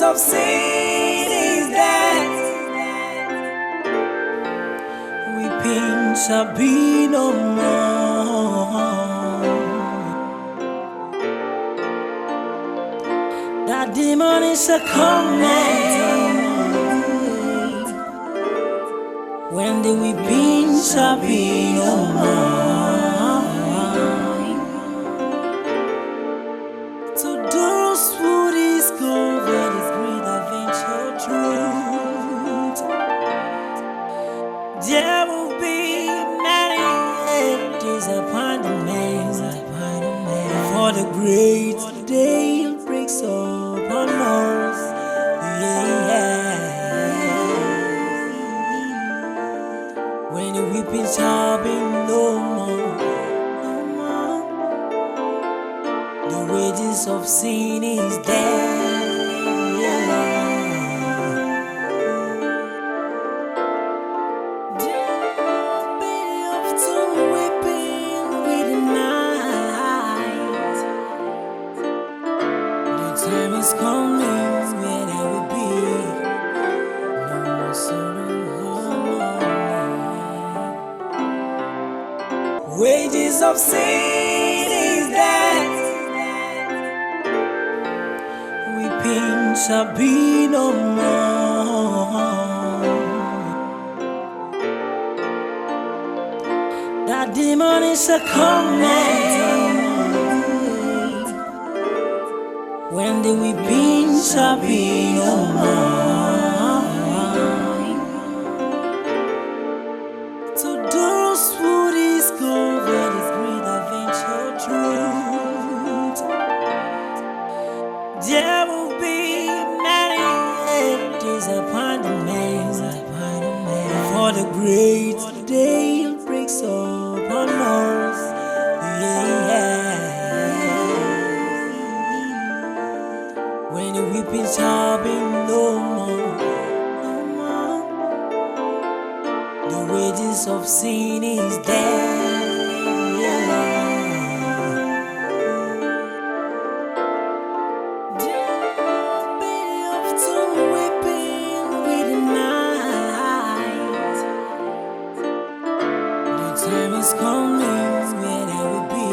of sin is that weeping shall be no more. That demon is a coming when the weeping shall be no more. To those who discover this great adventure truth, there will be many disappointments, for the great day breaks upon us. Yeah. When the weeping shall be no more, the wages of sin is death. Don't be often weeping with the night. The time is coming when there will be no more sorrow. Wages of sin is death. Weeping shall be no more. That demon is a coming when the weeping shall be no more. To those who discover this great adventure truth, there will be many disappointments, for the great day breaks upon us. Yeah. When the weeping shall be no more, the wages of sin is death. Don't be often weeping with the night. The time is coming when there will be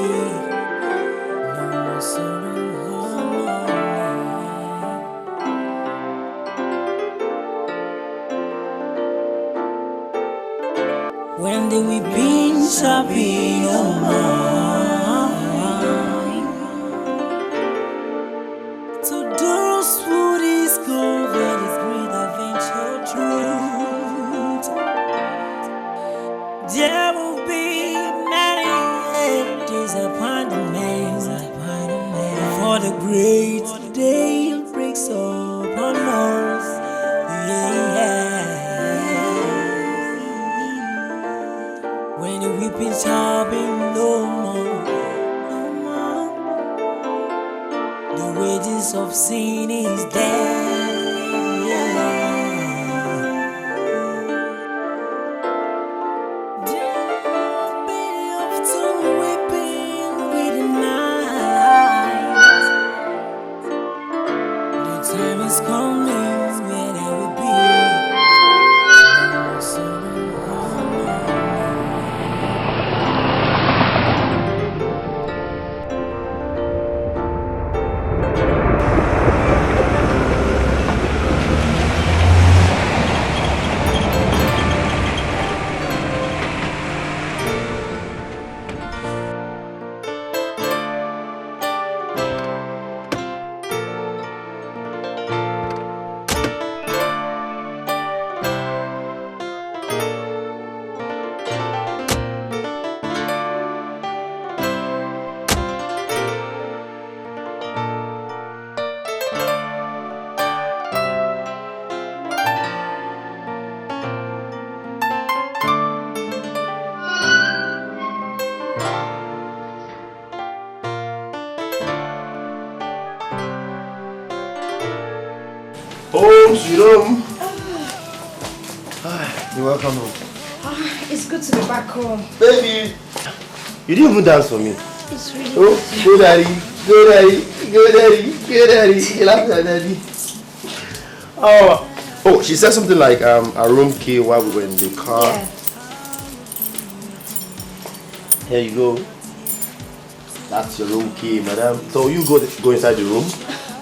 no more sorrow. When the weeping shall be no more. To those who discover this great adventure truth, there will be many disappointments, for the great day breaks upon us. Yeah. When the weeping shall be no more, the wages of sin is death. Don't be often weeping with the night. The time is coming when there will be no more sorrow. Home, sweet home. You're welcome home. It's good to be back home. Baby, you didn't even dance for me. It's really good. Go daddy, go daddy, go daddy, go daddy. You laugh at daddy. Oh, she said something like a room key while we were in the car. Yeah. Here you go. That's your room key, madam. So you go inside the room,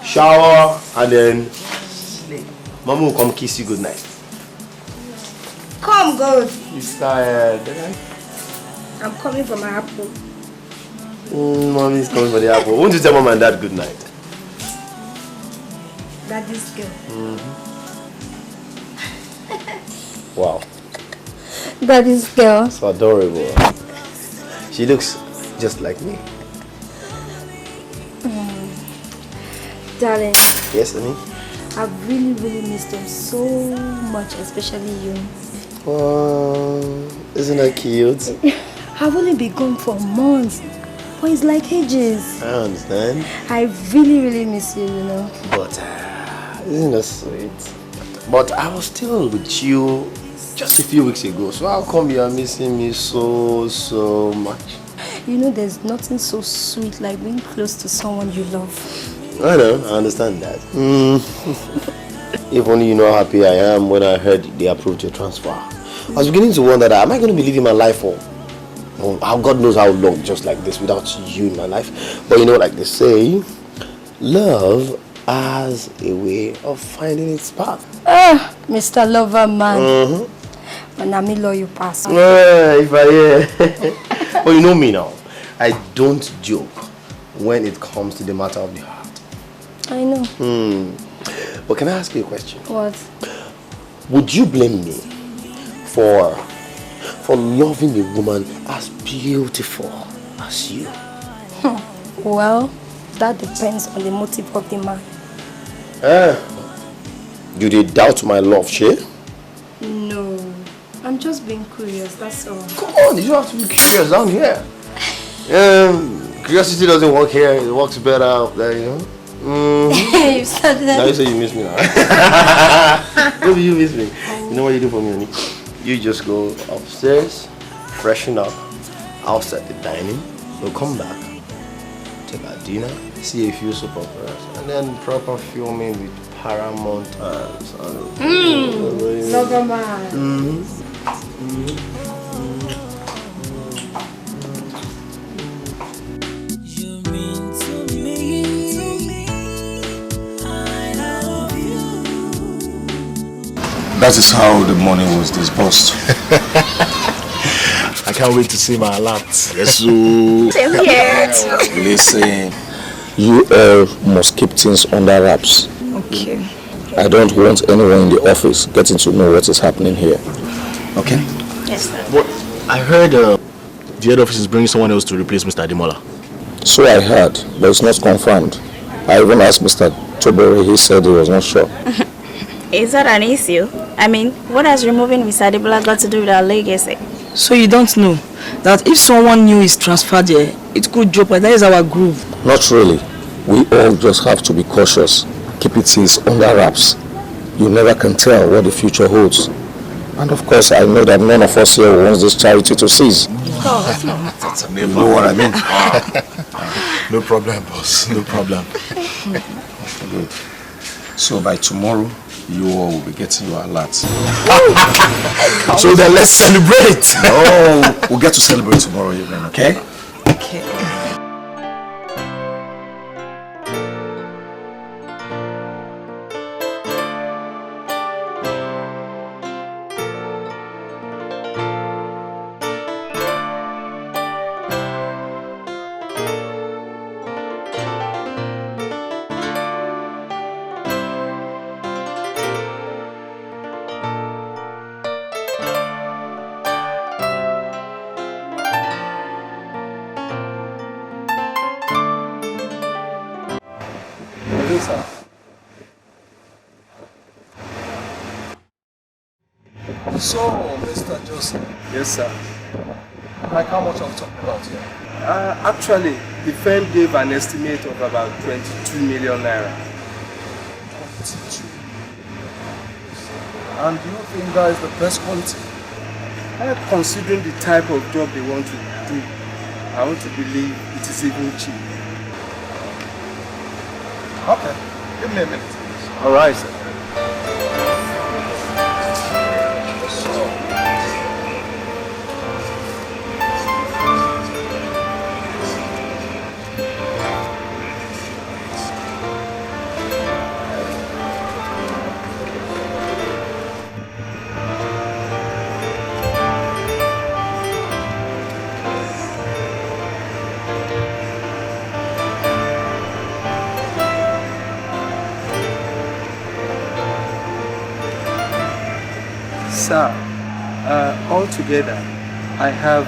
shower, and then sleep. Mama will come kiss you good night. Come, good. She's tired. I'm coming for my apple. Mommy's coming for the apple. Won't you tell mom and dad good night? Daddy's girl. Wow. Daddy's girl. It's adorable. She looks just like me. Darling. Yes, honey? I've really missed them so much, especially you. Isn't that cute? I've only been gone for months, but it's like ages. I understand. I really miss you, you know. But, isn't that sweet? But I was still with you just a few weeks ago, so how come you are missing me so much? You know, there's nothing so sweet like being close to someone you love. I know, I understand that. If only you know how happy I am when I heard they approved your transfer. I was beginning to wonder that, am I going to be living my life for God knows how long, just like this, without you in my life? But you know, like they say, love has a way of finding its path. Mr. Lover Man. When I'm in law, you pass. If I hear. But you know me now. I don't joke when it comes to the matter of the heart. I know. But can I ask you a question? What? Would you blame me for loving a woman as beautiful as you? Well, that depends on the motive of the man. You did doubt my love, Shay? No. I'm just being curious, that's all. Come on, you don't have to be curious down here. Curiosity doesn't work here, it works better out there, you know? You said that. Now you say you miss me now. Maybe you miss me. You know what you do for me, honey? You just go upstairs, freshen up, I'll set the dining, we'll come back, take our dinner, see a few soap operas, and then proper filming with Paramount and Lover Man. That is how the money was disbursed. I can't wait to see my alert. Yes, same here. Listen, you must keep things under wraps. Okay. I don't want anyone in the office getting to know what is happening here. Okay? Yes, sir. But I heard the head office is bringing someone else to replace Mr. Ademola. So I heard, but it's not confirmed. I even asked Mr. Tobere, he said he was not sure. Is that an issue? I mean, what has removing Mr. Ademola got to do with our legacy? So you don't know that if someone new is transferred here, it could jeopardize our group? Not really. We all just have to be cautious. Keep it under wraps. You never can tell what the future holds. And of course, I know that none of us here wants this charity to cease. That's a You know what I mean? No problem, boss. No problem. Good. So by tomorrow, you all will be getting your alerts. So then let's celebrate. No, we'll get to celebrate tomorrow evening, okay? Okay. So, Mr. Joseph, Yes, sir. like how much are we talking about here? Actually, the firm gave an estimate of about 22 million naira. 22. And do you think that is the best quality? Considering the type of job they want to do, I want to believe it is even cheap. Okay, give me a minute, please. All right, sir. Sir, altogether, I have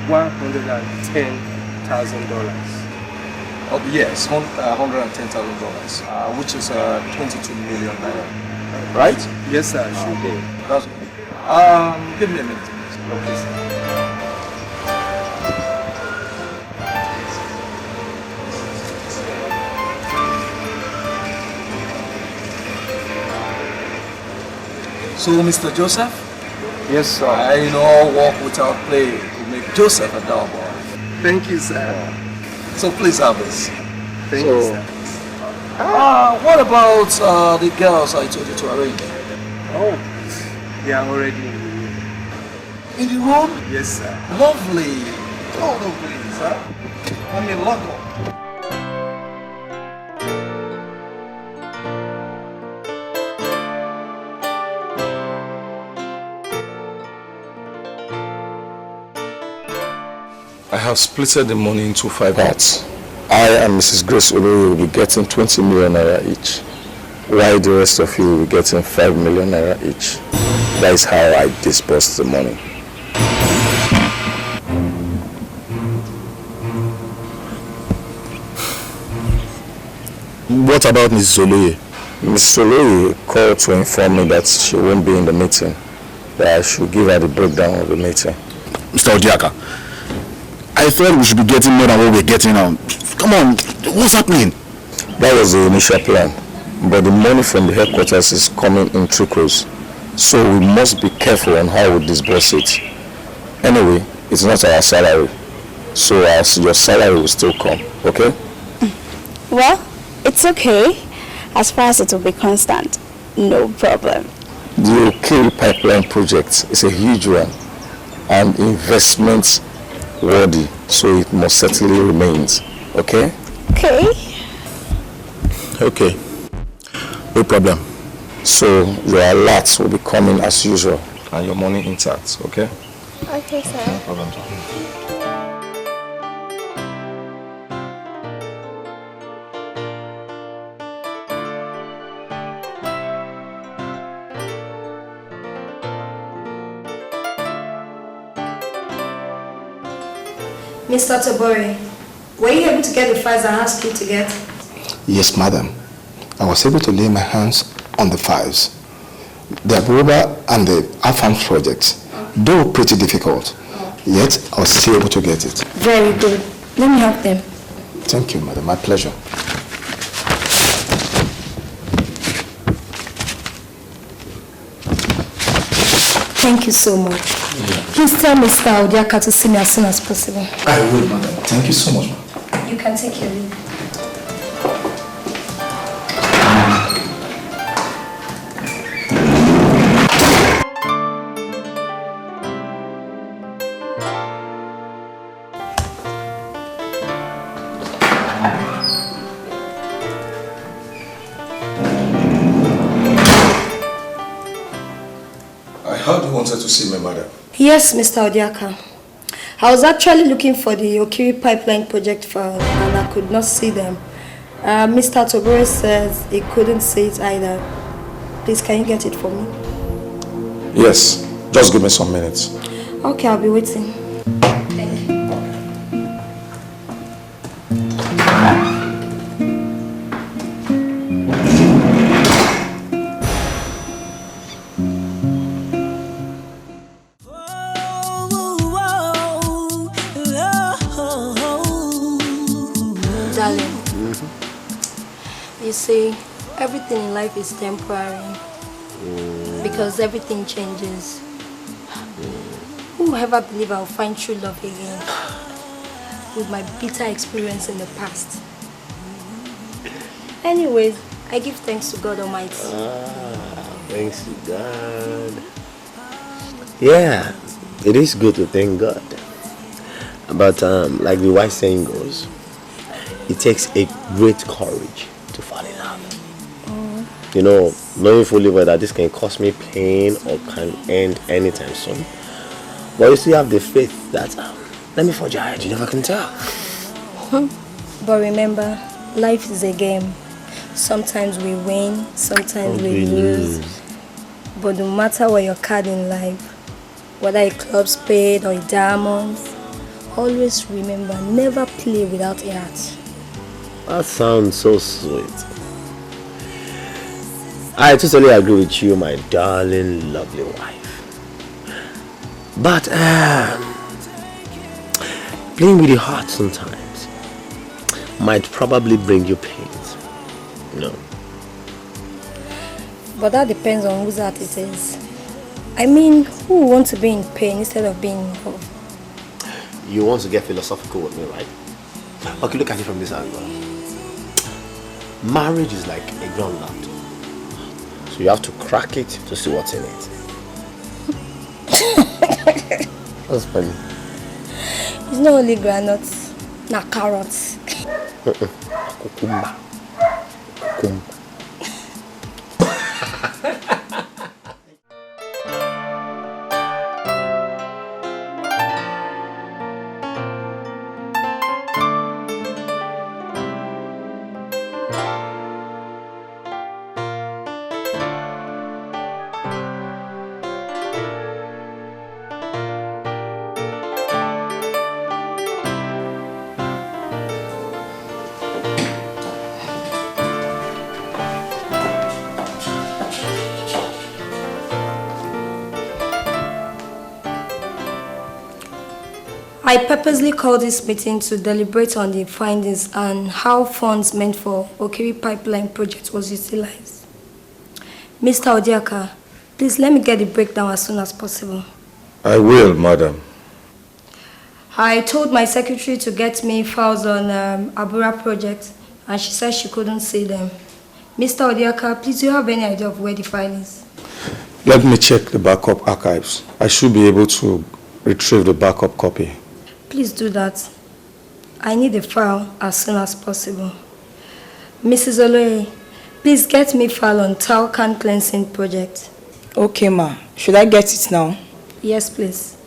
$110,000. Oh, yes, $110,000, which is 22 million naira. Right? Yes, sir. Should be. That's okay. Give me a minute, please. Okay, sir. So, Mr. Joseph? Yes, sir. I know walk without play will make Joseph a dull boy. Thank you, sir. So please have this. Thank you, sir. What about the girls I told you to arrange? Oh, they are already in the room. In the room? Yes, sir. Lovely. Oh, no, please, huh? Let me lock up. I have splitted the money into 5 parts. I and Mrs. Grace Oloye will be getting 20 million naira each, while the rest of you will be getting 5 million naira each. That is how I disburse the money. What about Mrs. Oloye? Mrs. Oloye called to inform me that she won't be in the meeting, that I should give her the breakdown of the meeting. Mr. Odiaka, I thought we should be getting more than what we're getting now. Come on, what's happening? That was the initial plan, but the money from the headquarters is coming in trickles, so we must be careful on how we disburse it. Anyway, it's not our salary, so your salary will still come, okay? Well, it's okay. As far as it will be constant, no problem. The Okiri pipeline project is a huge one and investment worthy, so it must certainly remains, okay? Okay. Okay, no problem. So your alerts will be coming as usual and your money intact, okay? Okay, sir. No problem. Mr. Tobori, were you able to get the files I asked you to get? Yes, madam. I was able to lay my hands on the files. The Abuba and the Afam projects, they were pretty difficult, yet I was still able to get it. Very good. Let me help them. Thank you, madam. My pleasure. Thank you so much. Please tell Mr. Odiaka to see me as soon as possible. I will, madam. Thank you so much, madam. You can take your leave. I heard you wanted to see me, madam. Yes, Mr. Odiaka. I was actually looking for the Okiri pipeline project file and I could not see them. Mr. Tobori says he couldn't see it either. Please, can you get it for me? Yes, just give me some minutes. Okay, I'll be waiting. Thank you. Darling, you see, everything in life is temporary because everything changes. Who will ever believe I'll find true love again with my bitter experience in the past? Anyways, I give thanks to God Almighty. Thanks to God. Yeah, it is good to thank God. But like the wise saying goes, it takes a great courage to fall in love. You know, knowing fully well that this can cause me pain or can end anytime soon. But you still have the faith that, let me forge ahead, you never can tell. But remember, life is a game. Sometimes we win, sometimes we lose. But no matter what your card in life, whether a club spade or a diamond, always remember, never play without a heart. That sounds so sweet. I totally agree with you, my darling, lovely wife. But playing with your heart sometimes might probably bring you pains. No. But that depends on whose heart it is. I mean, who wants to be in pain instead of being in love? You want to get philosophical with me, right? Okay, look at it from this angle. Marriage is like a groundnut. So you have to crack it to see what's in it. That's funny. It's not only granuts, not carrots. Cucumber. Cucumber. I purposely called this meeting to deliberate on the findings and how funds meant for Okiri pipeline project was utilized. Mr. Odiaka, please let me get the breakdown as soon as possible. I will, madam. I told my secretary to get me files on Abura project and she said she couldn't see them. Mr. Odiaka, please do you have any idea of where the file is? Let me check the backup archives. I should be able to retrieve the backup copy. Please do that. I need the file as soon as possible. Mrs. Oloye, please get me file on towel can cleansing project. Okay, ma. Should I get it now? Yes, please.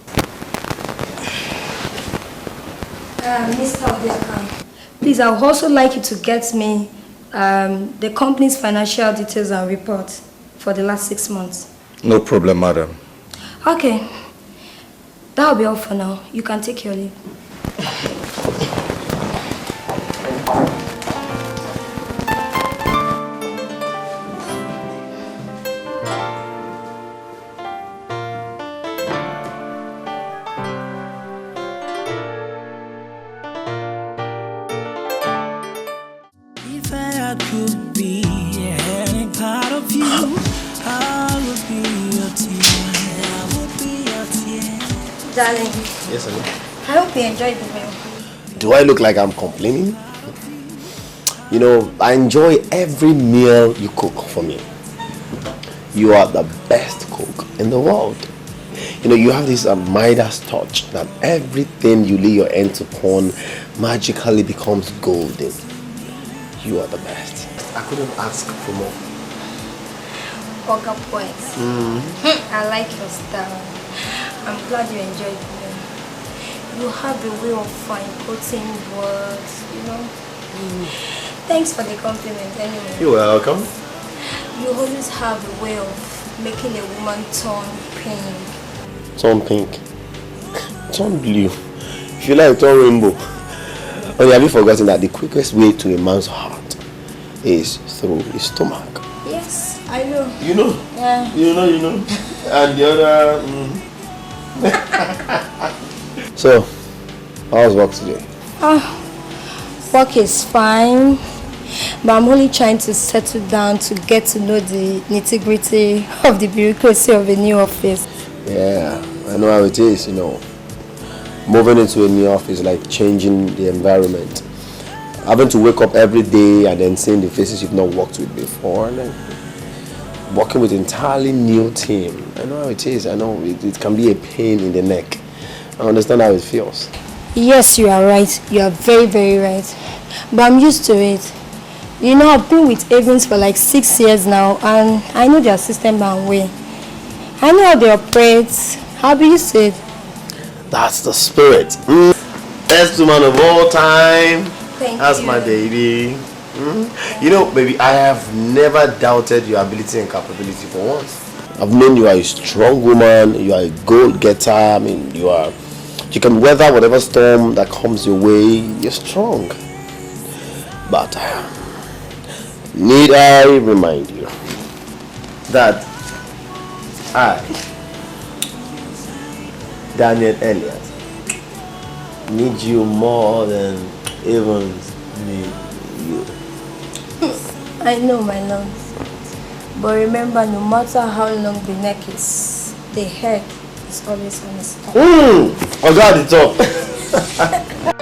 Mr. Odeka, please, I would also like you to get me the company's financial details and reports for the last 6 months. No problem, madam. Okay. That'll be all for now. You can take your leave. If I could be any part of you, I would be your tear. I would be your tear. Darling. Yes, honey. I hope you enjoyed the meal. Do I look like I'm complaining? You know, I enjoy every meal you cook for me. You are the best cook in the world. You know, you have this Midas touch that everything you lay your hands upon magically becomes golden. You are the best. I couldn't ask for more. Poker points. I like your style. I'm glad you enjoyed the meal. You have a way of fine-quoting words, you know. Thanks for the compliment anyway. You're welcome. You always have a way of making a woman turn pink. Turn pink. Turn blue. If you like, turn rainbow. Oh, have you forgotten that the quickest way to a man's heart is through his stomach? Yes, I know. You know? Yeah. You know. And the other... So, how's work today? Work is fine, but I'm only trying to settle down to get to know the nitty-gritty of the bureaucracy of a new office. Yeah, I know how it is, you know. Moving into a new office, like changing the environment. Having to wake up every day and then seeing the faces you've not worked with before. And then working with an entirely new team. I know how it is. I know it can be a pain in the neck. I understand how it feels. Yes, you are right. You are very, very right. But I'm used to it. You know, I've been with Evans for like 6 years now, and I know their system and way. I know how they operate. How do you say it? That's the spirit. Best woman of all time. Thank That's you. my baby. You know, baby, I have never doubted your ability and capability for once. I've known you are a strong woman, you are a goal-getter, I mean, you can weather whatever storm that comes your way, you're strong. But need I remind you that I, Daniel Elliott, need you more than even need you. I know, my love. But remember, no matter how long the neck is, the head is always on the top. I got it up.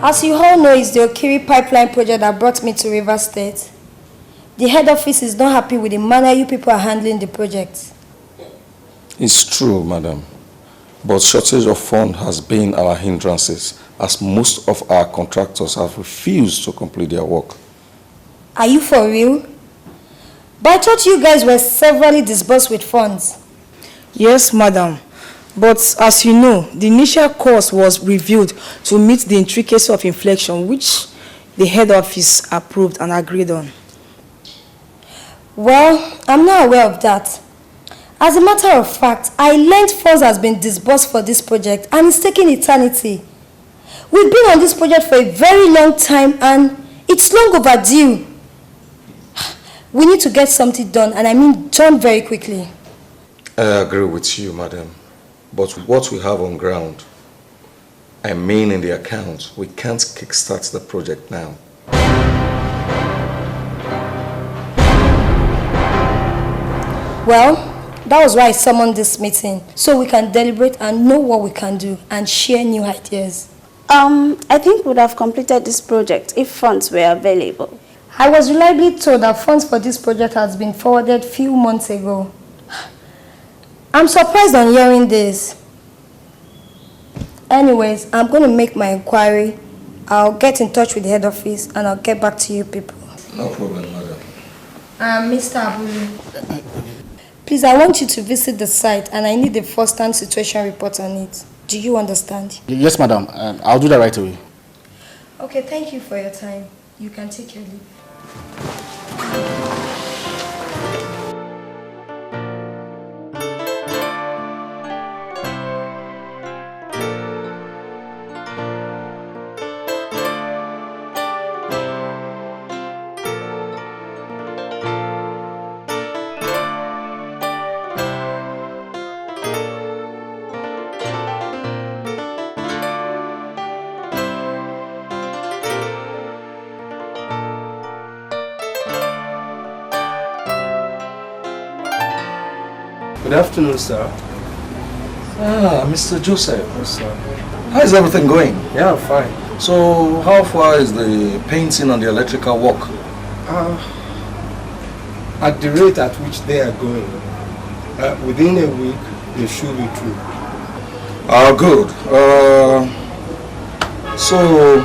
As you all know, it's the Okiri pipeline project that brought me to River State. The head office is not happy with the manner you people are handling the project. It's true, madam. But shortage of fund has been our hindrances, as most of our contractors have refused to complete their work. Are you for real? But I thought you guys were severally disbursed with funds. Yes, madam. But as you know, the initial cost was reviewed to meet the intricacy of inflation, which the head office approved and agreed on. Well, I'm not aware of that. As a matter of fact, I learned funds has been disbursed for this project and it's taking eternity. We've been on this project for a very long time and it's long overdue. We need to get something done, and I mean done very quickly. I agree with you, madam. But what we have on ground, I mean in the account, we can't kickstart the project now. Well, that was why I summoned this meeting, so we can deliberate and know what we can do and share new ideas. I think we would have completed this project if funds were available. I was reliably told that funds for this project has been forwarded few months ago. I'm surprised on hearing this. Anyways, I'm going to make my inquiry. I'll get in touch with the head office and I'll get back to you people. No problem, madam. Mr. Abulu, please, I want you to visit the site and I need a first-hand situation report on it. Do you understand? Yes, madam. I'll do that right away. Okay, thank you for your time. You can take your leave. Good afternoon, sir. Ah, Mr. Joseph. Yes, sir. How is everything going? Yeah, fine. So, how far is the painting and the electrical work? At the rate at which they are going, within a week, they should be through. Good. So,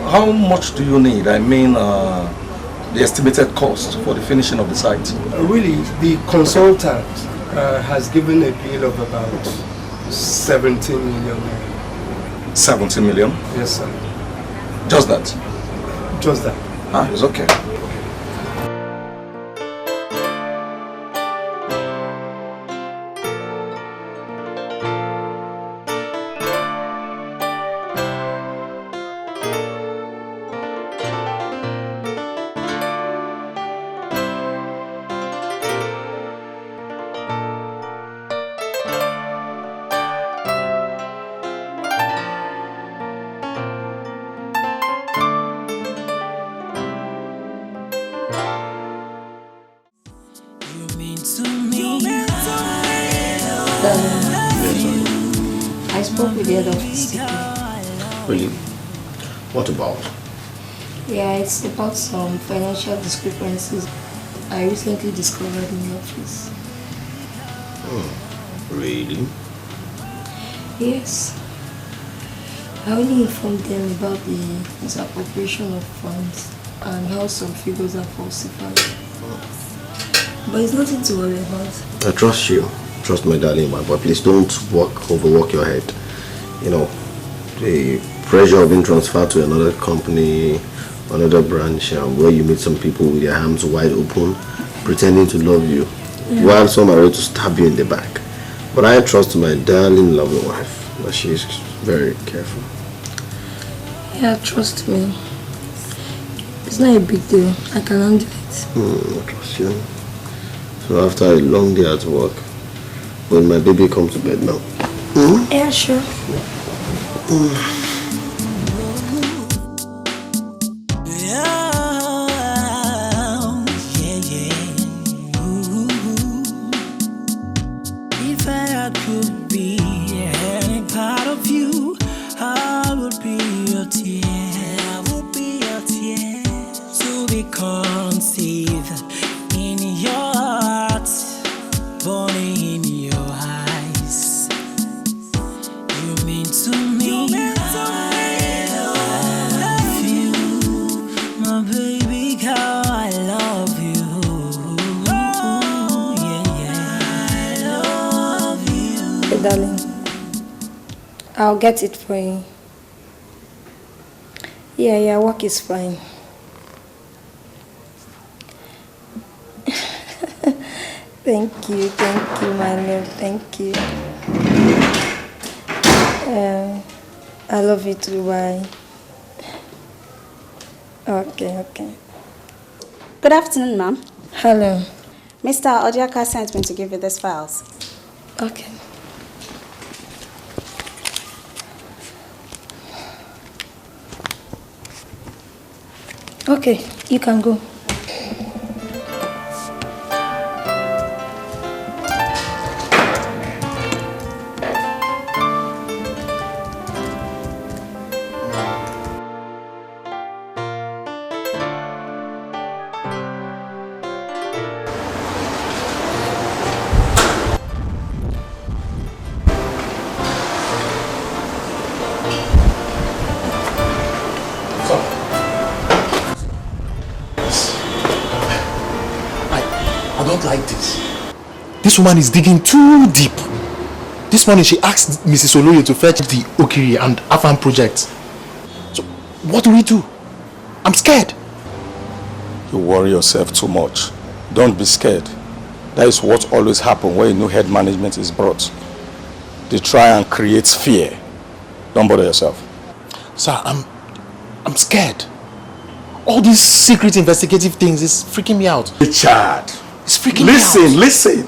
how much do you need? I mean, the estimated cost for the finishing of the site? Really, the consultant has given a bill of about 17 million. 70 million? Yes, sir. Just that? Just that. Ah, it's okay. I spoke with the head office. Really? What about? Yeah, it's about some financial discrepancies I recently discovered in the office. Really? Yes. I only informed them about the misappropriation of funds and how some figures are falsified. But it's nothing to worry about. I trust you. Trust my darling, but please don't overwork your head. You know, the pressure of being transferred to another company, another branch, where you meet some people with their arms wide open, pretending to love you, while some are ready to stab you in the back. But I trust my darling, loving wife. That she is very careful. Yeah, trust me. It's not a big deal. I can handle it. I trust you. So after a long day at work, when my baby comes to bed now? Yeah, sure. If I could be any part of you, I would be your tear. I would be your tear. To be conceived in your heart, born in your eyes. You mean to me. I love you, my baby girl. I love you. Darling, I'll get it for you. Yeah, work is fine. Thank you, my love, thank you. I love you too, bye. Okay. Good afternoon, ma'am. Hello. Mr. Odiaka sent me to give you these files. Okay. Okay, you can go. I don't like this. This woman is digging too deep. This morning she asked Mrs. Oloye to fetch the Okiri and Afan projects. So what do? I'm scared. You worry yourself too much. Don't be scared. That is what always happens when a new head management is brought. They try and create fear. Don't bother yourself. Sir, I'm scared. All these secret investigative things is freaking me out. Richard, it's freaking me out. Listen.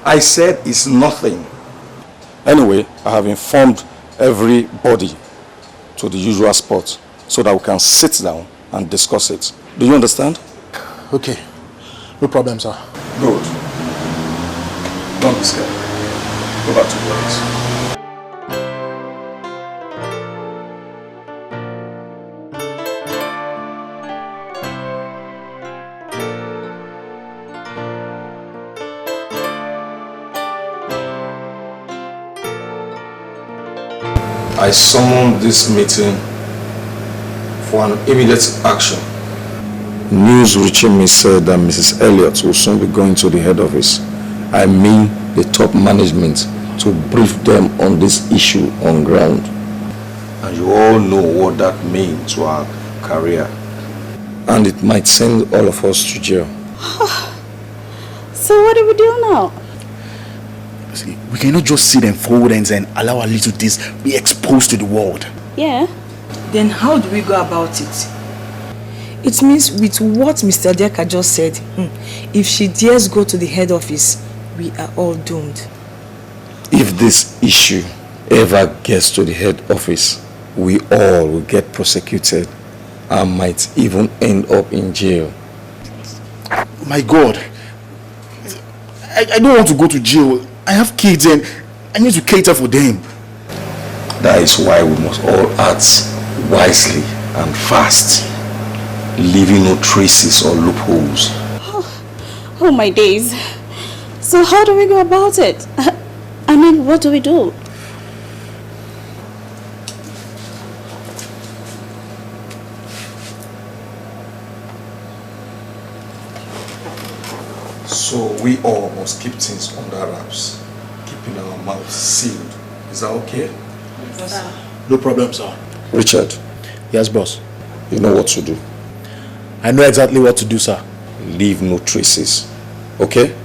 I said it's nothing. Anyway, I have informed everybody to the usual spot so that we can sit down and discuss it. Do you understand? Okay. No problem, sir. Good. Don't be scared. Go back to your place. I summoned this meeting for an immediate action. News reaching me said that Mrs. Elliott will soon be going to the head office. I mean the top management, to brief them on this issue on ground. And you all know what that means to our career. And it might send all of us to jail. So what do we do now? See, we cannot just sit and fold ends and allow our little things be exposed to the world. Yeah. Then how do we go about it? It means with what Mr. Odiaka just said, if she dares go to the head office, we are all doomed. If this issue ever gets to the head office, we all will get prosecuted and might even end up in jail. My God, I don't want to go to jail. I have kids and I need to cater for them. That is why we must all act wisely and fast, leaving no traces or loopholes. Oh my days. So how do we go about it? I mean, what do we do? So we all must keep things under wraps, keeping our mouths sealed. Is that okay? Yes, sir. No problem, sir. Richard. Yes, boss. You know what to do. I know exactly what to do, sir. Leave no traces. Okay?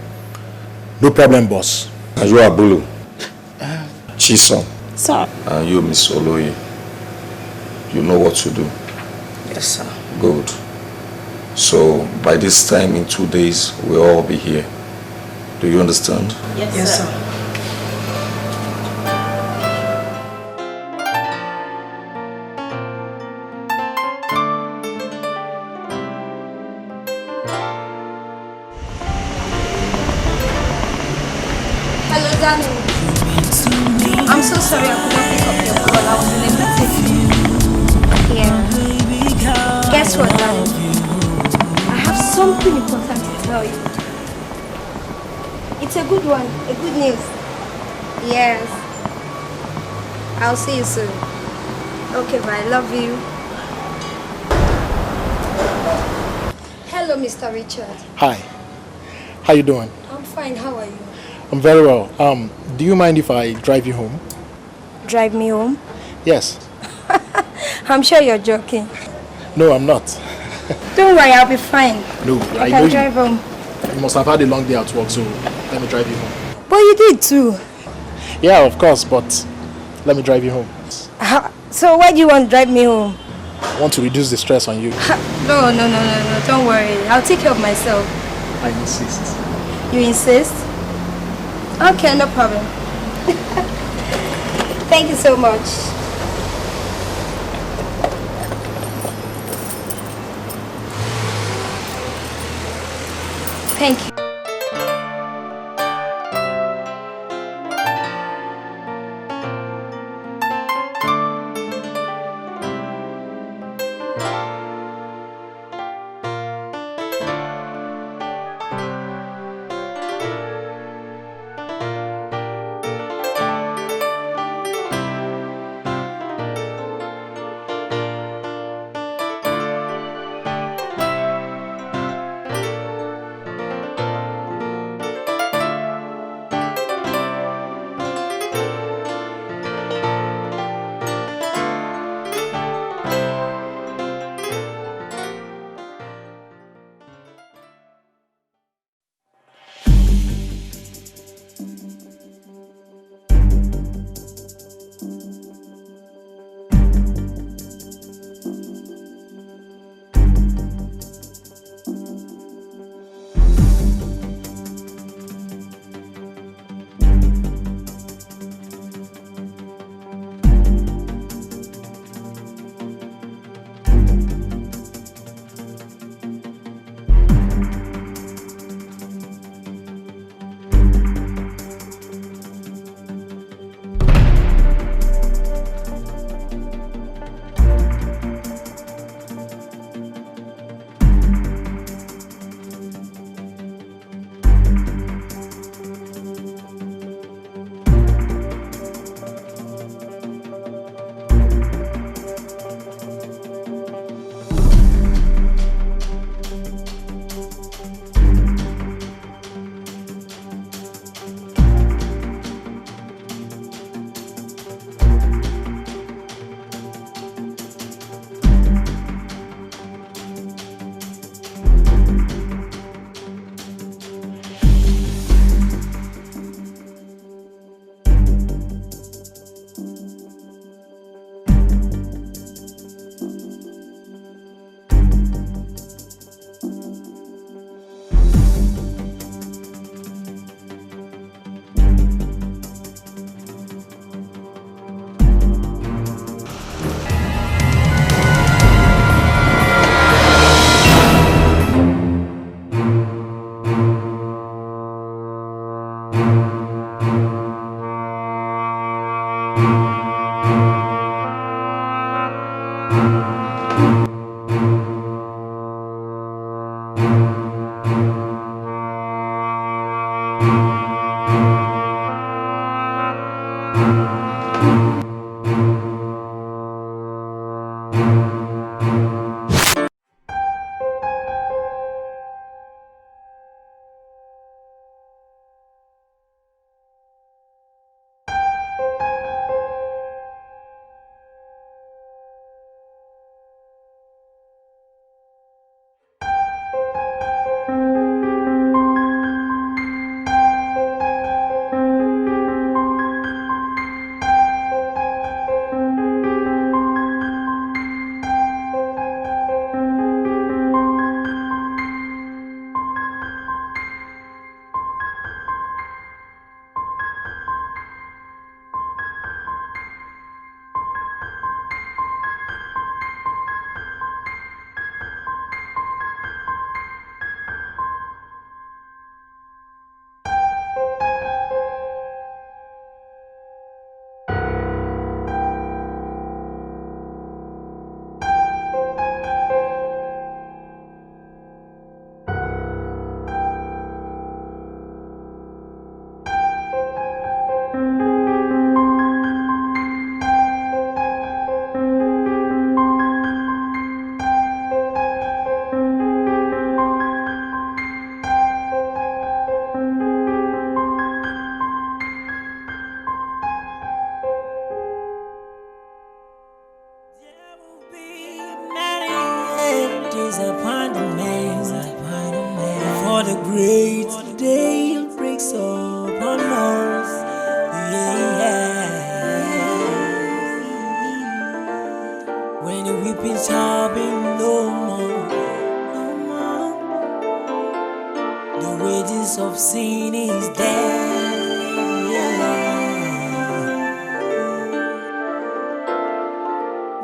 No problem, boss. And you are Bulu. Chisom. Sir. And you, Miss Oloye. You know what to do. Yes, sir. Good. So, by this time in 2 days, we'll all be here. Do you understand? Yes, sir. Hello, darling. I'm so sorry I could not pick up your call. I was in a meeting. Yeah. Guess what, darling? I have something important to tell you. It's a good one. A good news. Yes. I'll see you soon. Okay, bye. Love you. Hello, Mr. Richard. Hi. How you doing? I'm fine. How are you? I'm very well. Do you mind if I drive you home? Drive me home? Yes. I'm sure you're joking. No, I'm not. Don't worry, I'll be fine. No, I can drive home. You must have had a long day at work, so let me drive you home. But you did too. Yeah, of course, but let me drive you home. So why do you want to drive me home? I want to reduce the stress on you. No. Don't worry. I'll take care of myself. I insist. You insist? Okay, no problem. Thank you so much. Thank you. upon the man. For the great day breaks upon us. Yeah. When the weeping shall be no more, the wages of sin is death.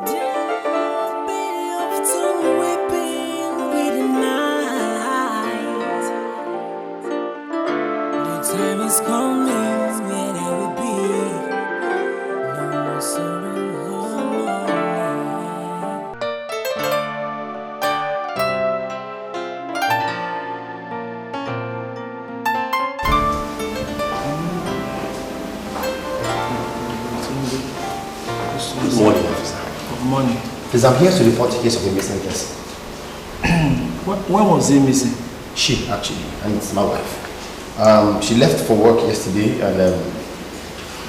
Don't be off to weeping with the night. The time is coming when there will be no more sorrow. Good morning, officer. Good morning. Please, I'm here to report a case of a missing person. When was he missing? She, actually, and it's my wife. She left for work yesterday, and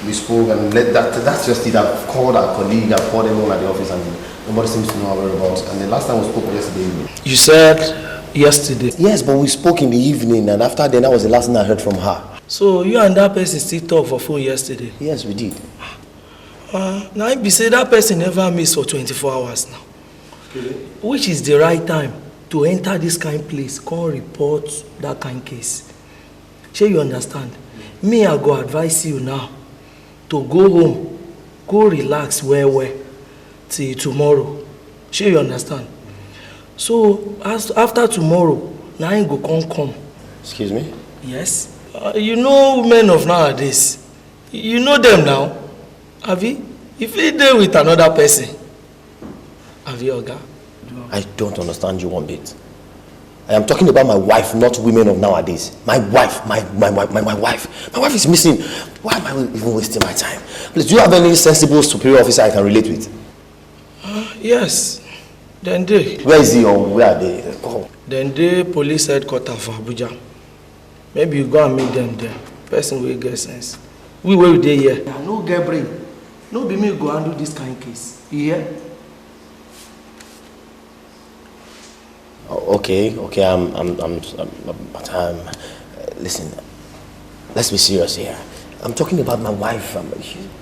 we spoke, and that's just it. I've called our colleague, I've called everyone at the office, and nobody seems to know our whereabouts. And the last time we spoke was yesterday evening. You said yesterday? Yes, but we spoke in the evening, and after then, that was the last thing I heard from her. So you and that person still talk for phone yesterday? Yes, we did. Now if you say that person never missed for 24 hours now, really? Which is the right time to enter this kind of place, come report that kind of case? Sure you understand? Me, I go advise you now to go home, go relax well till tomorrow. Sure you understand? So after tomorrow, now I go come. Excuse me? Yes. You know men of nowadays. You know them now. Have you? If you deal with another person, have you, Oga? I don't understand you one bit. I am talking about my wife, not women of nowadays. My wife, my wife. My wife is missing. Why am I even wasting my time? Please, do you have any sensible superior officer I can relate with? Yes. Then they. Where is he or where are they? Oh. Then they police headquarters for Abuja. Maybe you go and meet them there. Person will get sense. We were there here. No get brain. No be me go handle this kind of case. You hear? Okay. Listen, let's be serious here. I'm talking about my wife.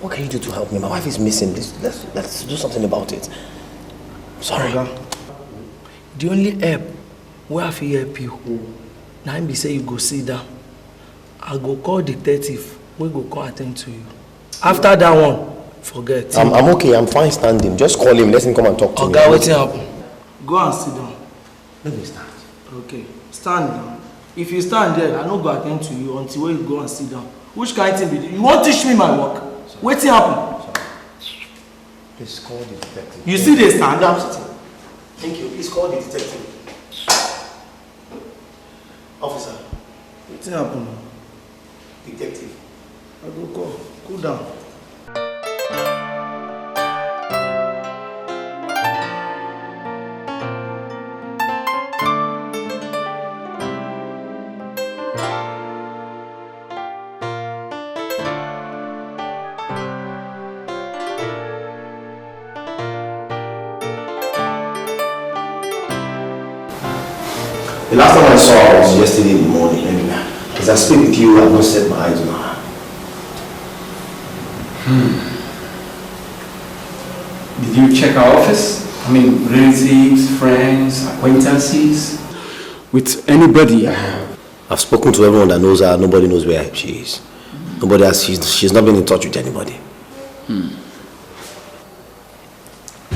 What can you do to help me? My wife is missing. Let's do something about it. Sorry. The only help where I fit help you. Now be say you go sit down. I go call detective. We go come attend to you. After that one, forget. I'm okay. I'm fine standing. Just call him. Let him come and talk to me. Okay, waiting happen. Go and sit down. Let me stand. Okay, stand down. If you stand there, I no go attend to you until you go and sit down. Which kind of thing be this? You won't teach me my work. Waiting happen. Sorry. Please call the detective. You see they stand? No, I'm sitting. Thank you. Please call the detective. Officer. Waiting happen. Detective. I go call. Cool down. The last time I saw her was yesterday in the morning. And as I speak with you, I have not set my eyes on her. Did you check our office? I mean, relatives, friends, acquaintances? With anybody? I've spoken to everyone that knows her. Nobody knows where she is. Nobody has. She's not been in touch with anybody.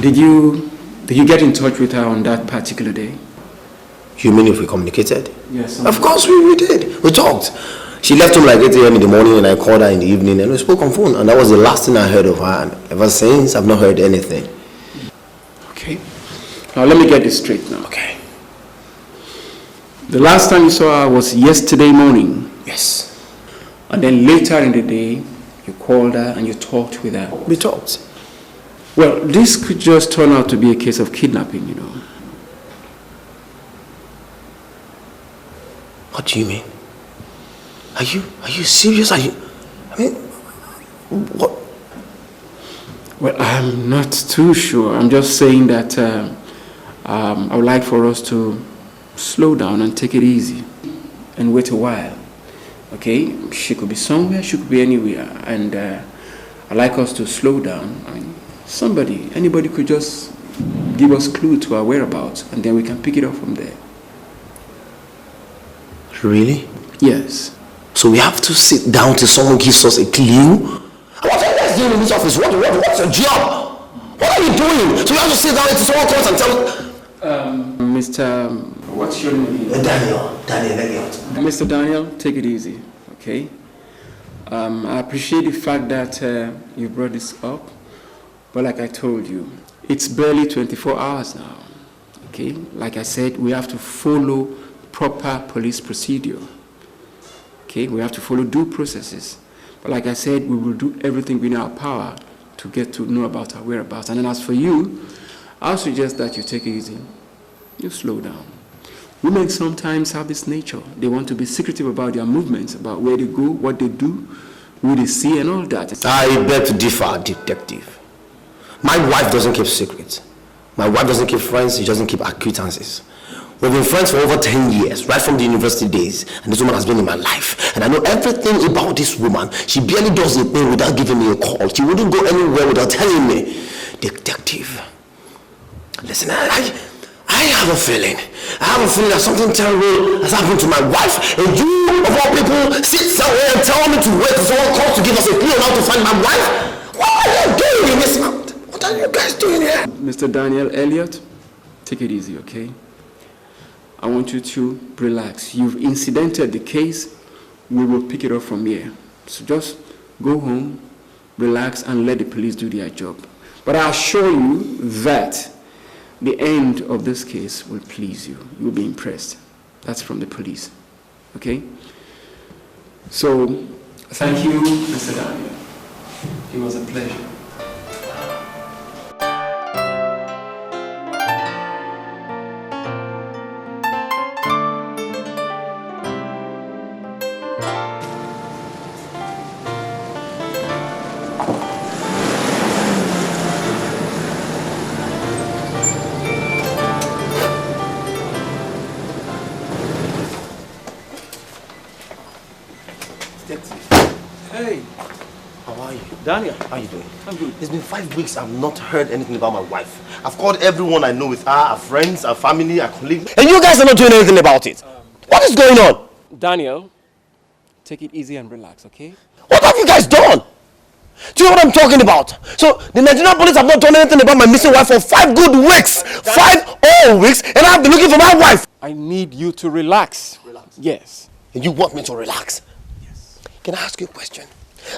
Did you get in touch with her on that particular day? You mean if we communicated? Yes. Of course we did. We talked. She left home like 8 a.m. in the morning and I called her in the evening and we spoke on phone. And that was the last thing I heard of her. And ever since, I've not heard anything. Okay. Now let me get this straight now. Okay. The last time you saw her was yesterday morning? Yes. And then later in the day, you called her and you talked with her? We talked. Well, this could just turn out to be a case of kidnapping, you know. What do you mean? Are you serious? I mean, what? Well, I'm not too sure. I'm just saying that I would like for us to slow down and take it easy and wait a while. Okay? She could be somewhere, she could be anywhere. And I'd like us to slow down. I mean, anybody could just give us clue to our whereabouts, and then we can pick it up from there. Really? Yes. So we have to sit down till someone gives us a clue? What are you guys doing in this office? What's your job? What are you doing? So you have to sit down until someone comes and tell... Mr. What's your name? Daniel Elliott. Mr. Daniel, take it easy, okay? I appreciate the fact that you brought this up, but like I told you, it's barely 24 hours now, okay? Like I said, we have to follow proper police procedure, okay? We have to follow due processes. But like I said, we will do everything within our power to get to know about our whereabouts. And then as for you, I'll suggest that you take it easy. You slow down. Women sometimes have this nature. They want to be secretive about their movements, about where they go, what they do, who they see, and all that. I beg to differ, detective. My wife doesn't keep secrets. My wife doesn't keep friends, she doesn't keep acquaintances. We've been friends for over 10 years, right from the university days, and this woman has been in my life. And I know everything about this woman. She barely does a thing without giving me a call. She wouldn't go anywhere without telling me. Detective, listen, I have a feeling. That something terrible has happened to my wife. And you, of all people, sit somewhere and tell me to wait for someone calls to give us a clue on how to find my wife? What are you doing in this month? What are you guys doing here? Mr. Daniel Elliott, take it easy, okay? I want you to relax. You've incidented the case. We will pick it up from here. So just go home, relax, and let the police do their job. But I assure you that the end of this case will please you. You'll be impressed. That's from the police. Okay? So, thank you, Mr. Daniel. It was a pleasure. Hey. How are you? Daniel. How are you doing? I'm good. It's been 5 weeks I've not heard anything about my wife. I've called everyone I know with her, our friends, our family, our colleagues. And you guys are not doing anything about it. What is going on? Daniel, take it easy and relax, okay? What have you guys done? Do you know what I'm talking about? So, the Nigerian police have not done anything about my missing wife for 5 good weeks. 5 whole weeks, and I've been looking for my wife. I need you to relax. Relax? Yes. And you want me to relax? Yes. Can I ask you a question?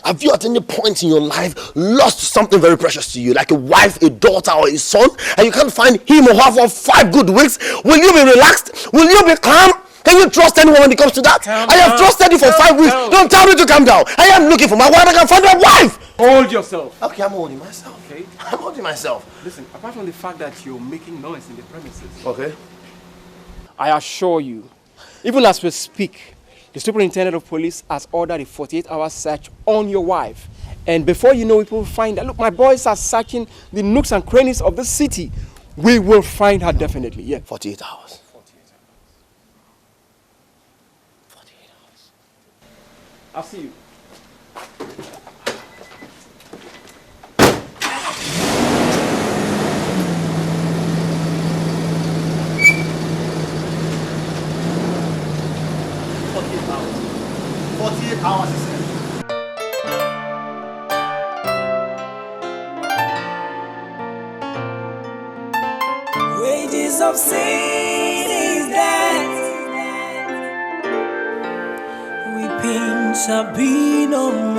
Have you at any point in your life lost something very precious to you, like a wife, a daughter, or a son, and you can't find him or her for 5 good weeks? Will you be relaxed? Will you be calm? Can you trust anyone when it comes to that? I have trusted you for 5 weeks. Don't tell me to calm down. I am looking for my wife. I can find my wife. Hold yourself. Okay, I'm holding myself. Okay. I'm holding myself. Listen, apart from the fact that you're making noise in the premises, Okay. I assure you, even as we speak, the superintendent of police has ordered a 48-hour search on your wife. And before you know it, we'll find her. Look, my boys are searching the nooks and crannies of the city. We will find her definitely, yeah. 48 hours. 48 hours. I'll see you. Hours, he said. Wages of sin is death. Weeping shall be no more.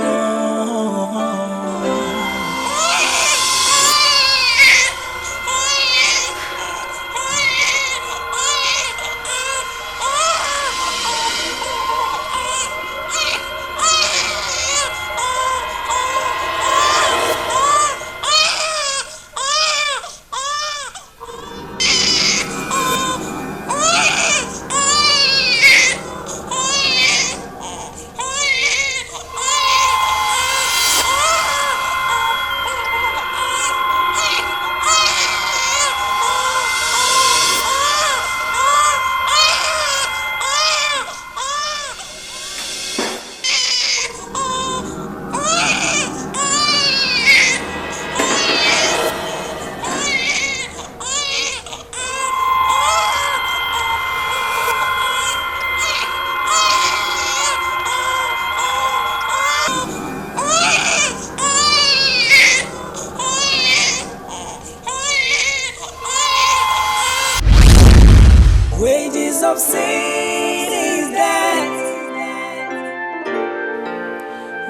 sin is that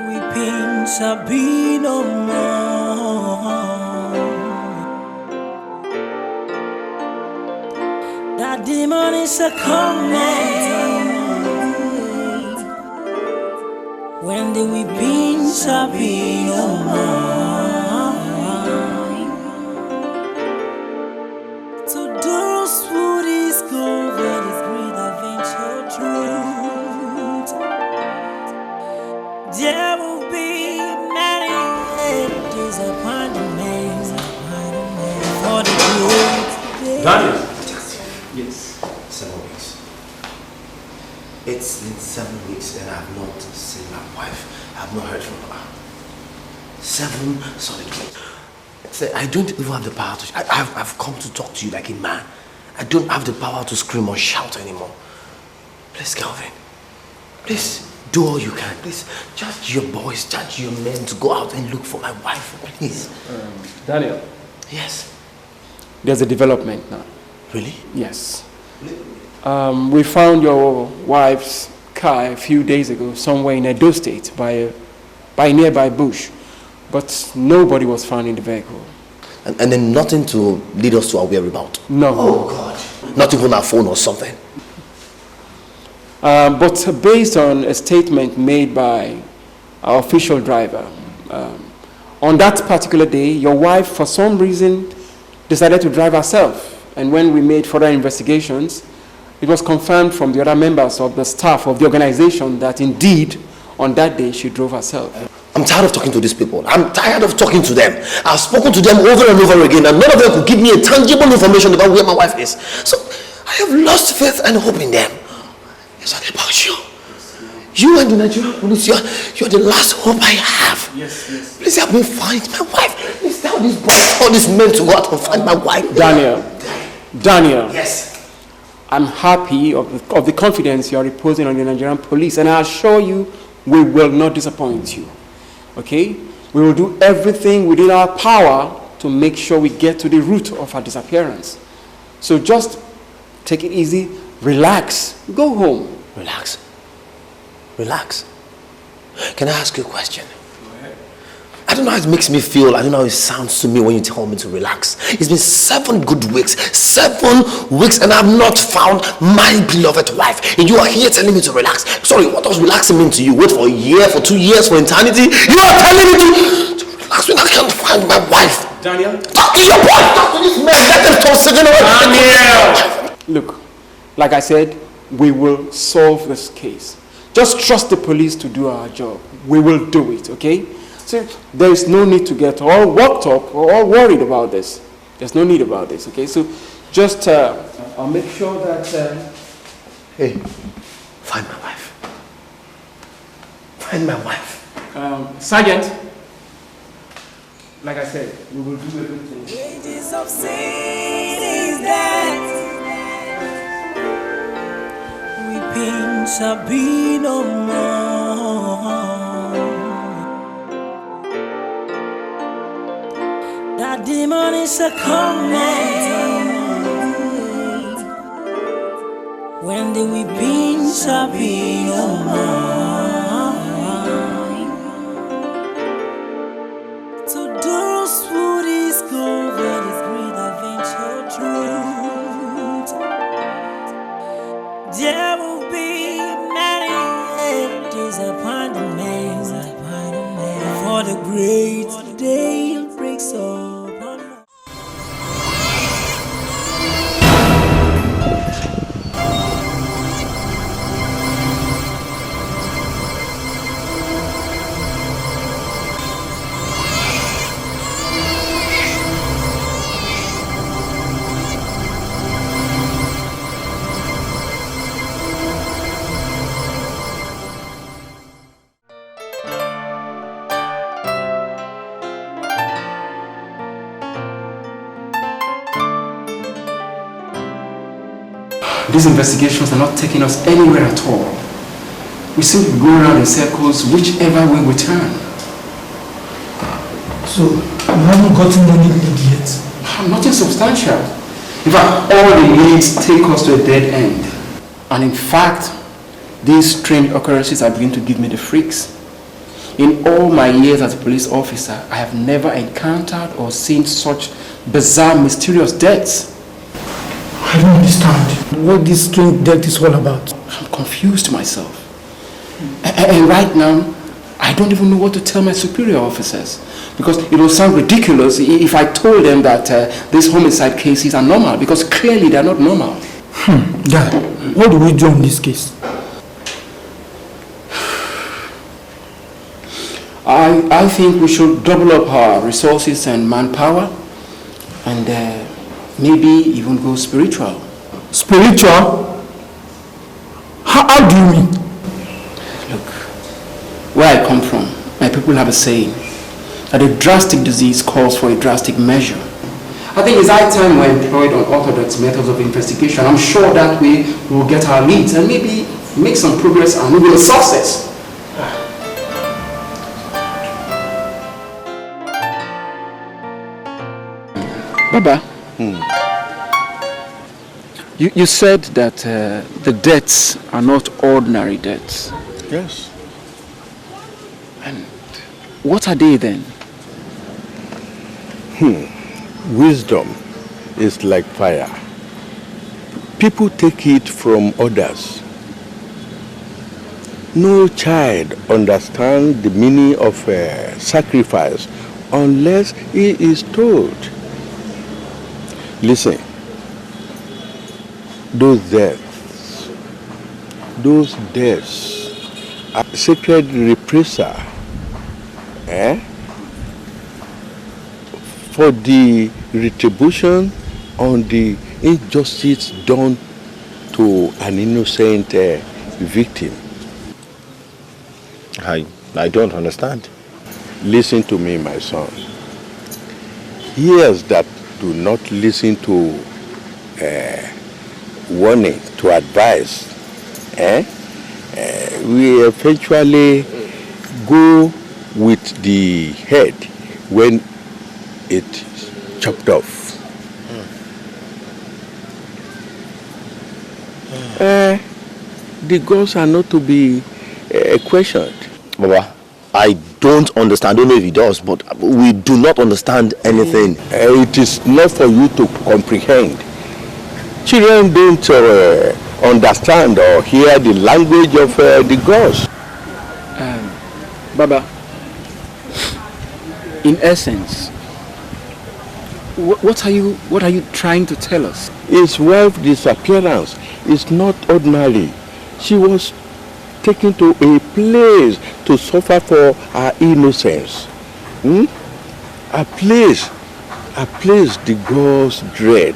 weeping shall be no more. That demon is a coming when the weeping shall be no more. To those who discover this great adventure truth, there will be many disappointments for the good. Daniel! Yes. 7 weeks. It's been 7 weeks and I have not seen my wife. I have not heard from her. 7 solid weeks. I don't even have the power to... I've come to talk to you like a man. I don't have the power to scream or shout anymore. Please, Calvin. Please, do all you can. Please, charge your boys, charge your men to go out and look for my wife. Please. Daniel. Yes. There's a development now. Really? Yes. We found your wife's car a few days ago somewhere in Edo State by a nearby bush, but nobody was found in the vehicle. And then nothing to lead us to our whereabouts? No. Oh God. Not even our phone or something? But based on a statement made by our official driver, on that particular day, your wife, for some reason, decided to drive herself. And when we made further investigations, it was confirmed from the other members of the staff of the organization that indeed, on that day, she drove herself. I'm tired of talking to these people. I'm tired of talking to them. I've spoken to them over and over again, and none of them could give me a tangible information about where my wife is. So I have lost faith and hope in them. It's all about you. You and the Nigerian police, you're the last hope I have. Yes. Please help me find my wife. Please tell these boys, all these men to go out and find my wife. Daniel. Yes. I'm happy of the confidence you are reposing on the Nigerian police, and I assure you, we will not disappoint you. Okay? We will do everything within our power to make sure we get to the root of her disappearance. So just take it easy, relax, go home. Relax. Can I ask you a question? I don't know how it makes me feel. I don't know how it sounds to me when you tell me to relax. It's been 7 good weeks. 7 weeks and I've not found my beloved wife. And you are here telling me to relax. Sorry, what does relaxing mean to you? Wait for a year, for 2 years, for eternity? You are telling me to relax when I can't find my wife. Daniel? Talk to your boy! Talk to these men! Let them stop sitting around. Daniel! Look, like I said, we will solve this case. Just trust the police to do our job. We will do it, okay? So there is no need to get all worked up or all worried about this. There's no need about this, okay? So just, I'll make sure that... Hey, find my wife. Find my wife. Sergeant, like I said, we will do everything. Wages of sin is that weeping shall be no more. That demon is a coming when the weeping shall be no more. To those who discover this great adventure truth, there will be many disappointments for the great day breaks up. These investigations are not taking us anywhere at all. We seem to go around in circles whichever way we turn. So, you haven't gotten any lead yet? Nothing substantial. In fact, all the leads take us to a dead end. And in fact, these strange occurrences are beginning to give me the freaks. In all my years as a police officer, I have never encountered or seen such bizarre, mysterious deaths. I don't understand what this strange death is all about. I'm confused myself. And right now, I don't even know what to tell my superior officers. Because it will sound ridiculous if I told them that these homicide cases are normal, because clearly they are not normal. Dad, what do we do in this case? I think we should double up our resources and manpower and maybe even go spiritual. Spiritual? How do you mean? Look, where I come from, my people have a saying that a drastic disease calls for a drastic measure. I think it's high time we're employed unorthodox methods of investigation. I'm sure that way we will get our leads and maybe make some progress and maybe a success. Baba, you said that the deaths are not ordinary deaths. Yes. And what are they then? Wisdom is like fire. People take it from others. No child understands the meaning of sacrifice unless he is told. Listen, those deaths are sacred reprisal for the retribution on the injustice done to an innocent victim. I don't understand. Listen to me, my son. Ears that do not listen to warning, to advice, we eventually go with the head when it's chopped off. The gods are not to be questioned. Baba, I don't understand. I don't know if he does, but we do not understand anything. It is not for you to comprehend. Children don't understand or hear the language of the gods. Baba, in essence, what are you trying to tell us? His wife's disappearance is not ordinary. She was taken to a place to suffer for her innocence. A place the gods dread.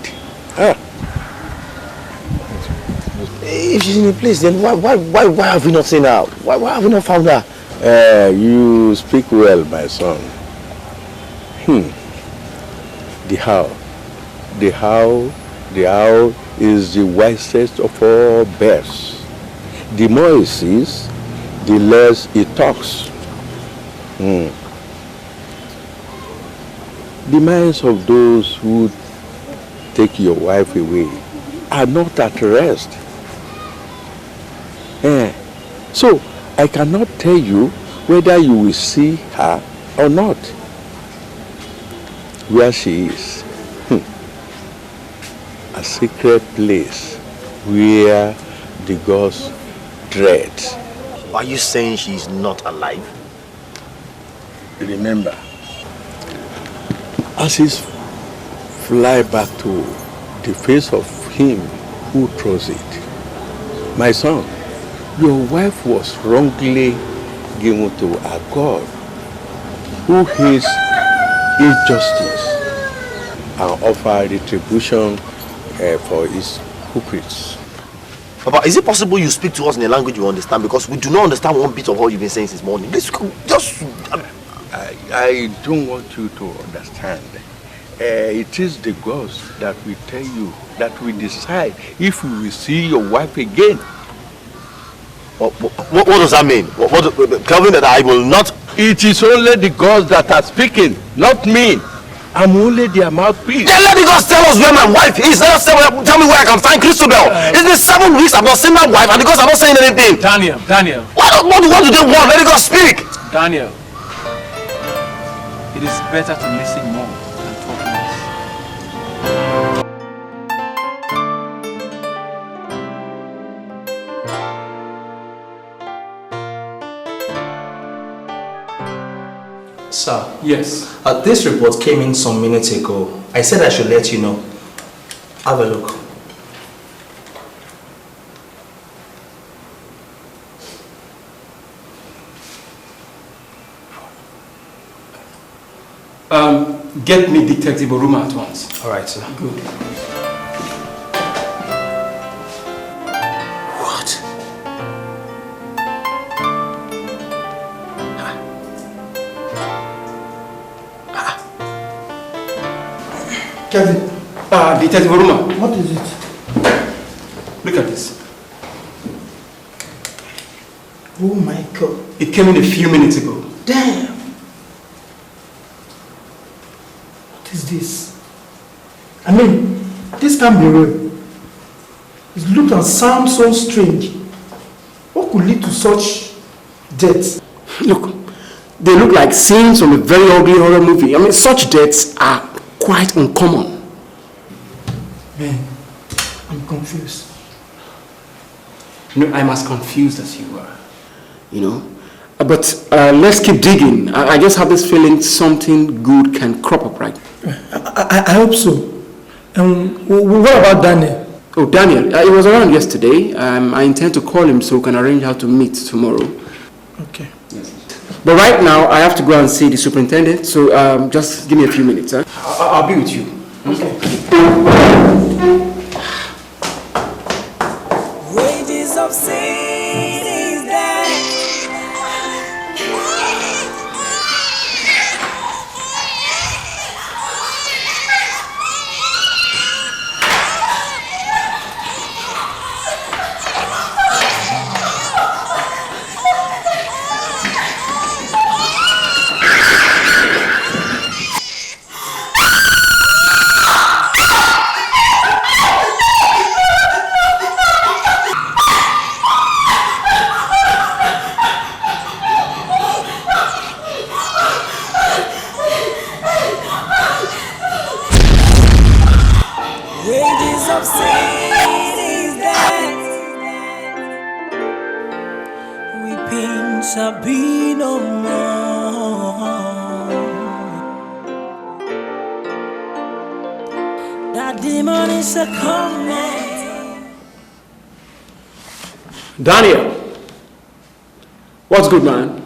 If she's in a place, then why have we not seen her? Why have we not found her? You speak well, my son. The owl is the wisest of all birds. The more he sees, the less he talks. The minds of those who take your wife away are not at rest. So, I cannot tell you whether you will see her or not. Where she is, a secret place where the gods dread. Are you saying she's not alive? Remember, as he fly back to the face of him who throws it, my son, your wife was wrongly given to a God who hates injustice and offer retribution for his hypocrites. Papa, is it possible you speak to us in a language we understand? Because we do not understand one bit of what you've been saying since morning. I don't want you to understand. It is the gods that will tell you, that will decide if you will see your wife again. What does that mean? Tell me that I will not... It is only the gods that are speaking, not me. I'm only their mouthpiece. Then let me just tell us where my wife is. Let us tell me where I can find Christabel. It's been 7 weeks I've not seen my wife, and the girls are not saying anything. Daniel. What do they want? Let me go speak. Daniel, it is better to listen more than talk less. Sir. Yes. This report came in some minutes ago. I said I should let you know. Have a look. Get me Detective Oruma at once. All right, sir. Good. What? Kevin. Detective Oruma. What is it? Look at this. Oh my God. It came in a few minutes ago. Damn. What is this? I mean, this can't be real. It looked and sounds so strange. What could lead to such deaths? Look, they look like scenes from a very ugly horror movie. I mean, such deaths are quite uncommon. Man, I'm confused. No, I'm as confused as you are. You know? But let's keep digging. I just have this feeling something good can crop up, right? I hope so. What about Daniel? Oh, Daniel. He was around yesterday. I intend to call him so we can arrange how to meet tomorrow. Okay. Yes. But right now, I have to go and see the superintendent. So just give me a few minutes. Huh? I'll be with you. Okay. Wages of sin is death. Wages of sin is death. Weeping shall be no more. That demon is a coming. Daniel! What's good, man?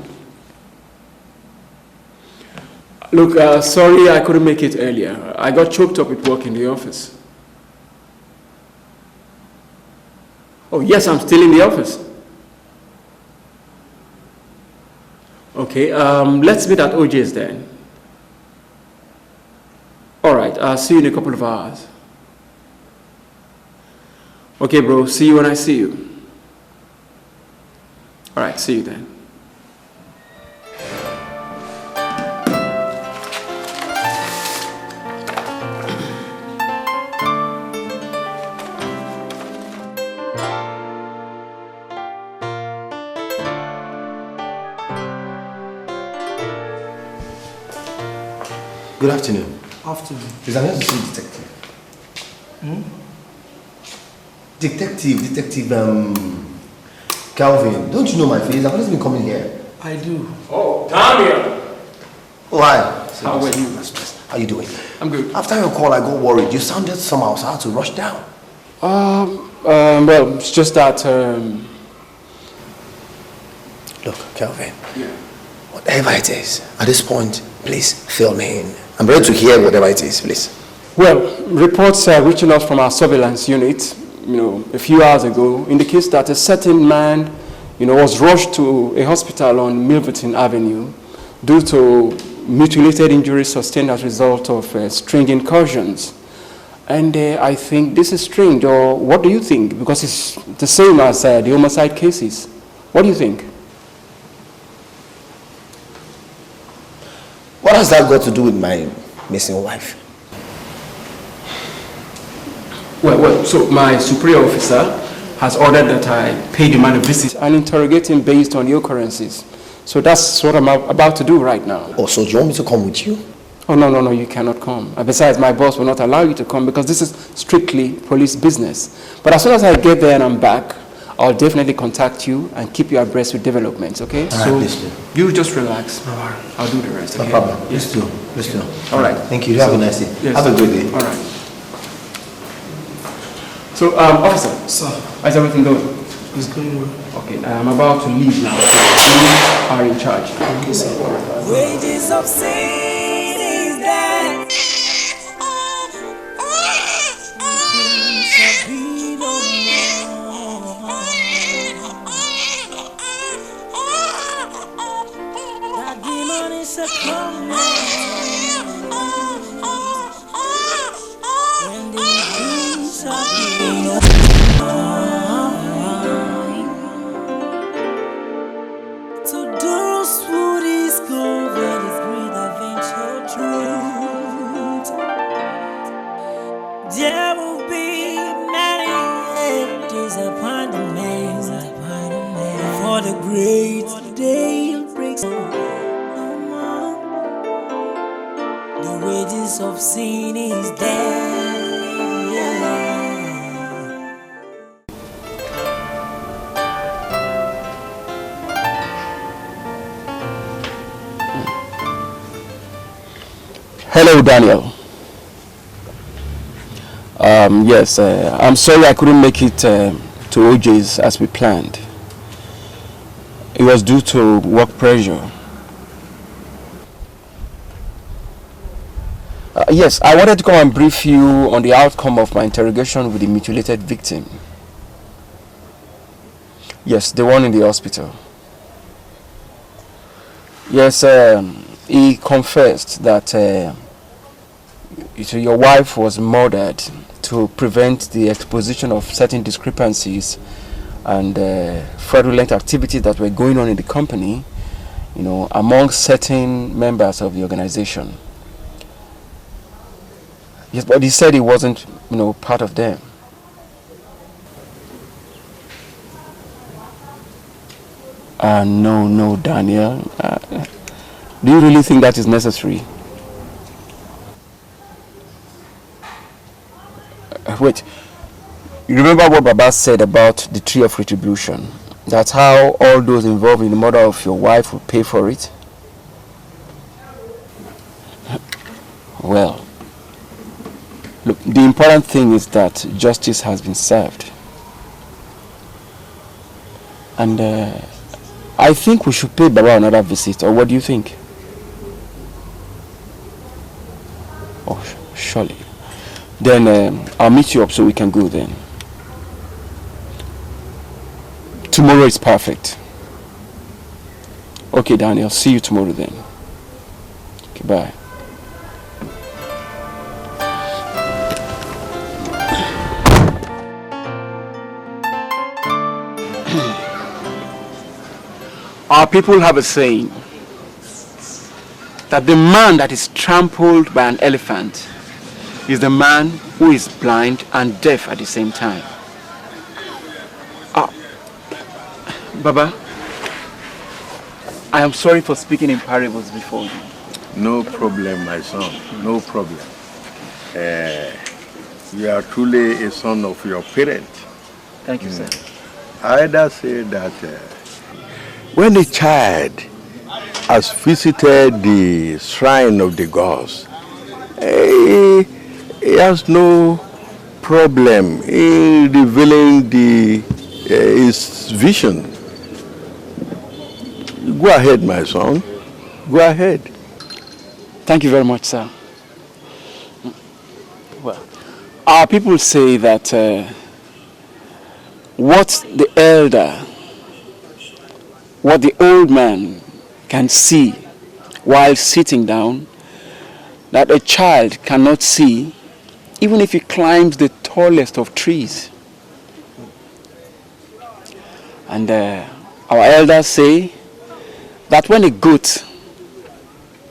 Look, sorry I couldn't make it earlier. I got choked up with work in the office. Oh, yes, I'm still in the office. Okay, let's meet at OJ's then. All right, I'll see you in a couple of hours. Okay, bro, see you when I see you. All right, see you then. Good afternoon. Afternoon. Please, I'm here to see detective. Detective, Calvin. Don't you know my face? I've always been coming here. I do. Oh, Daniel! Oh, hi. How are you? How you doing? I'm good. After your call, I got worried. You sounded somehow, so I had to rush down. Well, it's just that, Look, Calvin. Yeah. Whatever it is, at this point, please fill me in. I'm ready to hear whatever it is, please. Well, reports are reaching out from our surveillance unit, a few hours ago, indicates that a certain man, was rushed to a hospital on Milverton Avenue due to mutilated injuries sustained as a result of string incursions. And I think this is strange, or what do you think? Because it's the same as the homicide cases. What do you think? What has that got to do with my missing wife. Well, so my superior officer has ordered that I pay the man a visit and interrogate him based on the occurrences. So that's what I'm about to do right now. Oh, so do you want me to come with you? Oh, no, you cannot come. And besides, my boss will not allow you to come because this is strictly police business. But as soon as I get there and I'm back, I'll definitely contact you and keep you abreast with developments, okay? All so right, you just relax. I'll do the rest, okay? No problem. Yes. Let's do. All right. Thank you. Have a nice day. Yes. Have a good day. All right. So, officer. Sir. How's everything going? It's going well. Okay, I'm about to leave now. You are in charge. Okay, sir. Wages of sin is that. Shall be no more. That demon is a coming. When the dreams shall be no more. To those who discover this great adventure truth, there will be many disappointments for the great day breaks. No more. The wages of sin is death. Hello, Daniel. Yes, I'm sorry I couldn't make it to OJ's as we planned. It was due to work pressure. Yes, I wanted to come and brief you on the outcome of my interrogation with the mutilated victim. Yes, the one in the hospital. Yes, he confessed that your wife was murdered to prevent the exposition of certain discrepancies and fraudulent activities that were going on in the company, among certain members of the organization. Yes, but he said he wasn't, part of them. No, Daniel. Do you really think that is necessary? Wait, you remember what Baba said about the tree of retribution? That's how all those involved in the murder of your wife will pay for it? Well, look, the important thing is that justice has been served. And I think we should pay Baba another visit, or what do you think? Oh, surely. Then I'll meet you up so we can go then. Tomorrow is perfect. Okay, Daniel, see you tomorrow then. Okay, bye. Our people have a saying that the man that is trampled by an elephant is the man who is blind and deaf at the same time. Baba, I am sorry for speaking in parables before you. No problem, my son. No problem. You are truly a son of your parent. Thank you, sir. I either say that when a child has visited the shrine of the gods, he has no problem in revealing his vision. Go ahead, my son. Go ahead. Thank you very much, sir. Well, our people say that what the old man can see while sitting down, that a child cannot see even if he climbs the tallest of trees. And our elders say that when a goat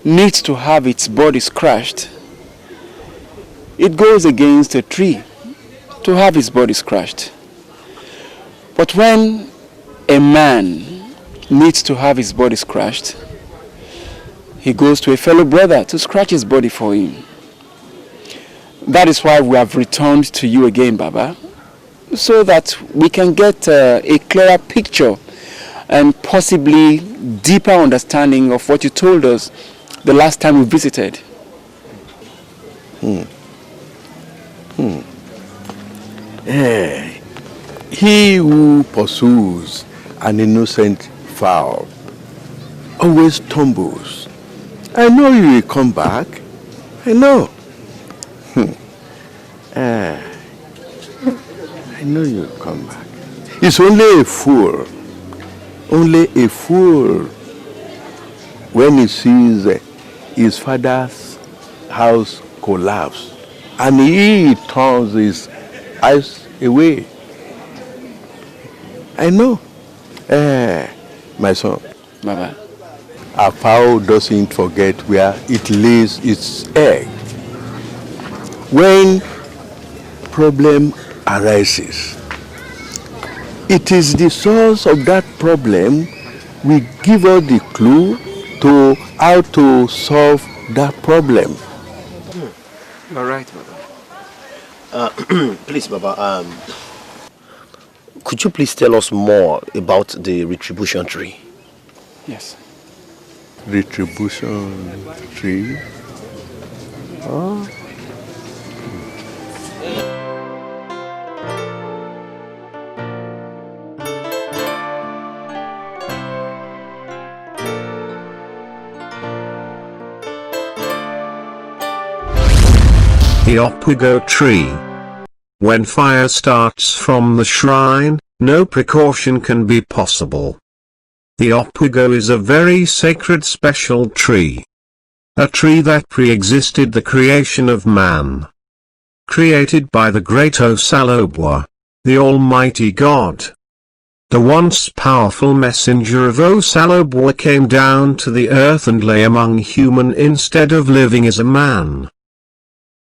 needs to have its body scratched, it goes against a tree to have his body scratched. But when a man needs to have his body scratched, he goes to a fellow brother to scratch his body for him. That is why we have returned to you again, Baba, so that we can get a clearer picture and possibly deeper understanding of what you told us the last time we visited. He who pursues an innocent fowl always tumbles. I know you will come back. I know. I know you will come back. It's only a fool when he sees his father's house collapse and he turns his eyes away. I know. My son. Baba. A fowl doesn't forget where it lays its egg. When problem arises, it is the source of that problem will give us the clue to how to solve that problem. You're right, Baba. Please, Baba, could you please tell us more about the retribution tree? Yes. Retribution tree? Oh. The Opwigo tree. When fire starts from the shrine, no precaution can be possible. The Opwigo is a very sacred special tree. A tree that pre-existed the creation of man. Created by the great Osalobwa, the Almighty God. The once powerful messenger of Osalobwa came down to the earth and lay among human instead of living as a man.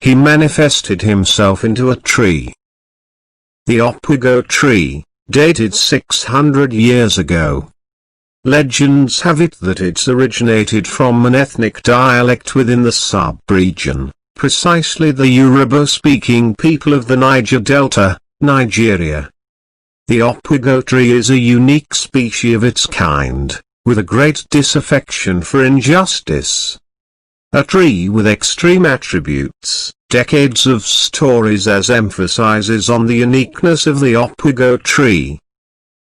He manifested himself into a tree. The Opwigo tree, dated 600 years ago. Legends have it that it's originated from an ethnic dialect within the sub-region, precisely the Yoruba-speaking people of the Niger Delta, Nigeria. The Opwigo tree is a unique species of its kind, with a great disaffection for injustice. A tree with extreme attributes, decades of stories as emphasizes on the uniqueness of the Opwigo tree.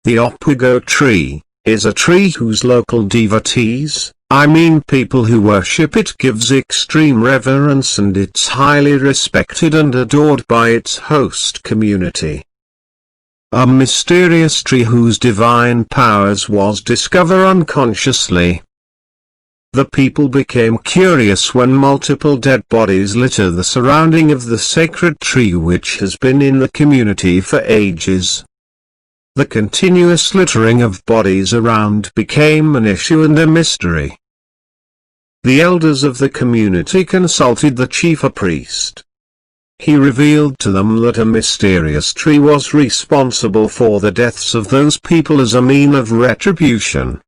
The Opwigo tree is a tree whose local devotees, I mean people who worship it, gives extreme reverence, and it's highly respected and adored by its host community. A mysterious tree whose divine powers was discovered unconsciously. The people became curious when multiple dead bodies litter the surrounding of the sacred tree, which has been in the community for ages. The continuous littering of bodies around became an issue and a mystery. The elders of the community consulted the chief priest. He revealed to them that a mysterious tree was responsible for the deaths of those people as a mean of retribution.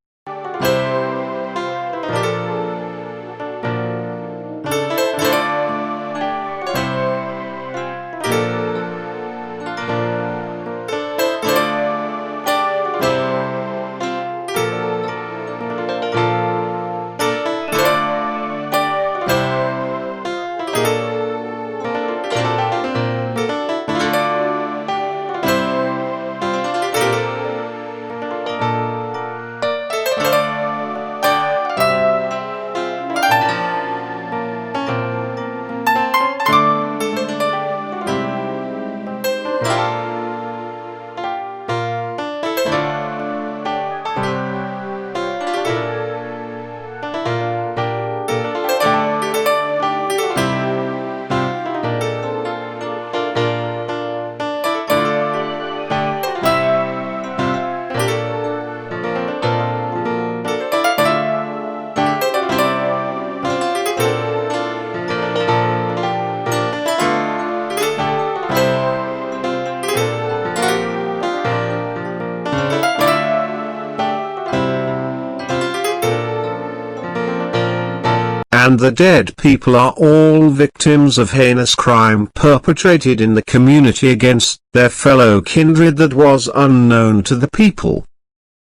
and the dead people are all victims of heinous crime perpetrated in the community against their fellow kindred that was unknown to the people.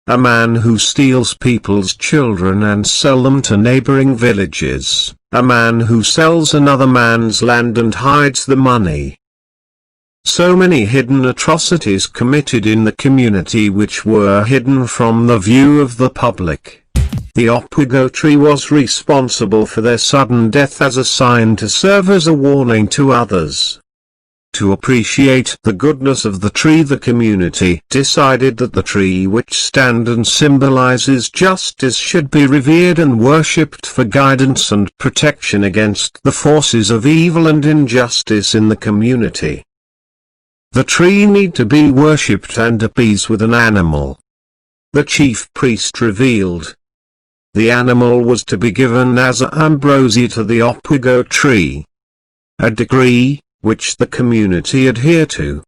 A man who steals people's children and sell them to neighboring villages, a man who sells another man's land and hides the money. So many hidden atrocities committed in the community which were hidden from the view of the public. The Opwigo tree was responsible for their sudden death as a sign to serve as a warning to others. To appreciate the goodness of the tree, the community decided that the tree which stands and symbolizes justice should be revered and worshipped for guidance and protection against the forces of evil and injustice in the community. The tree need to be worshipped and appeased with an animal. The chief priest revealed. The animal was to be given as ambrosia to the Opwigo tree. A decree, which the community adhere to.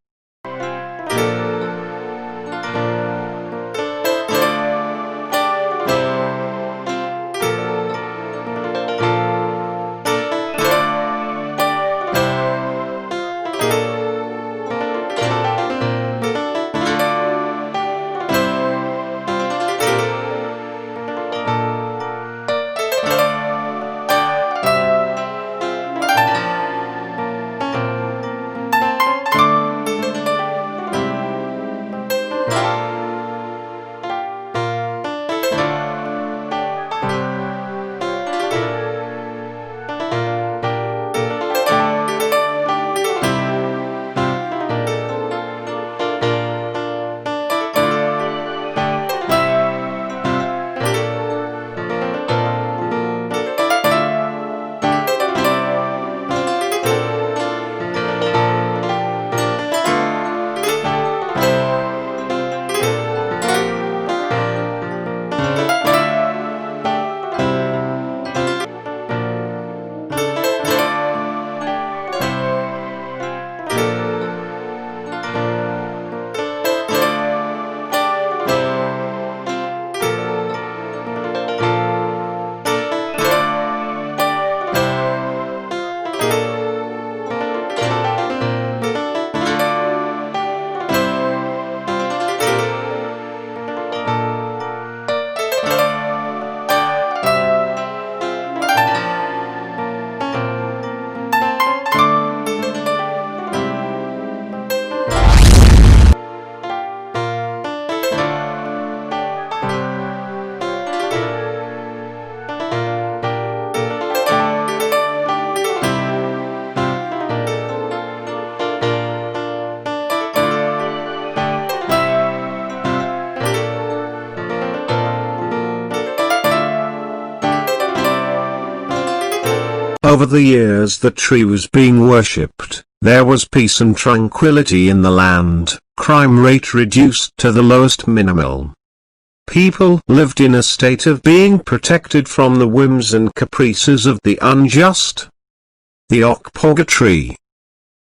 Over the years the tree was being worshipped, there was peace and tranquility in the land, crime rate reduced to the lowest minimal. People lived in a state of being protected from the whims and caprices of the unjust. The Opwigo tree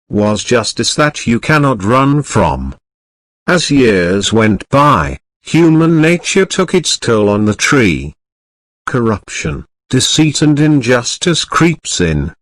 was justice that you cannot run from. As years went by, human nature took its toll on the tree. Corruption, deceit and injustice creeps in.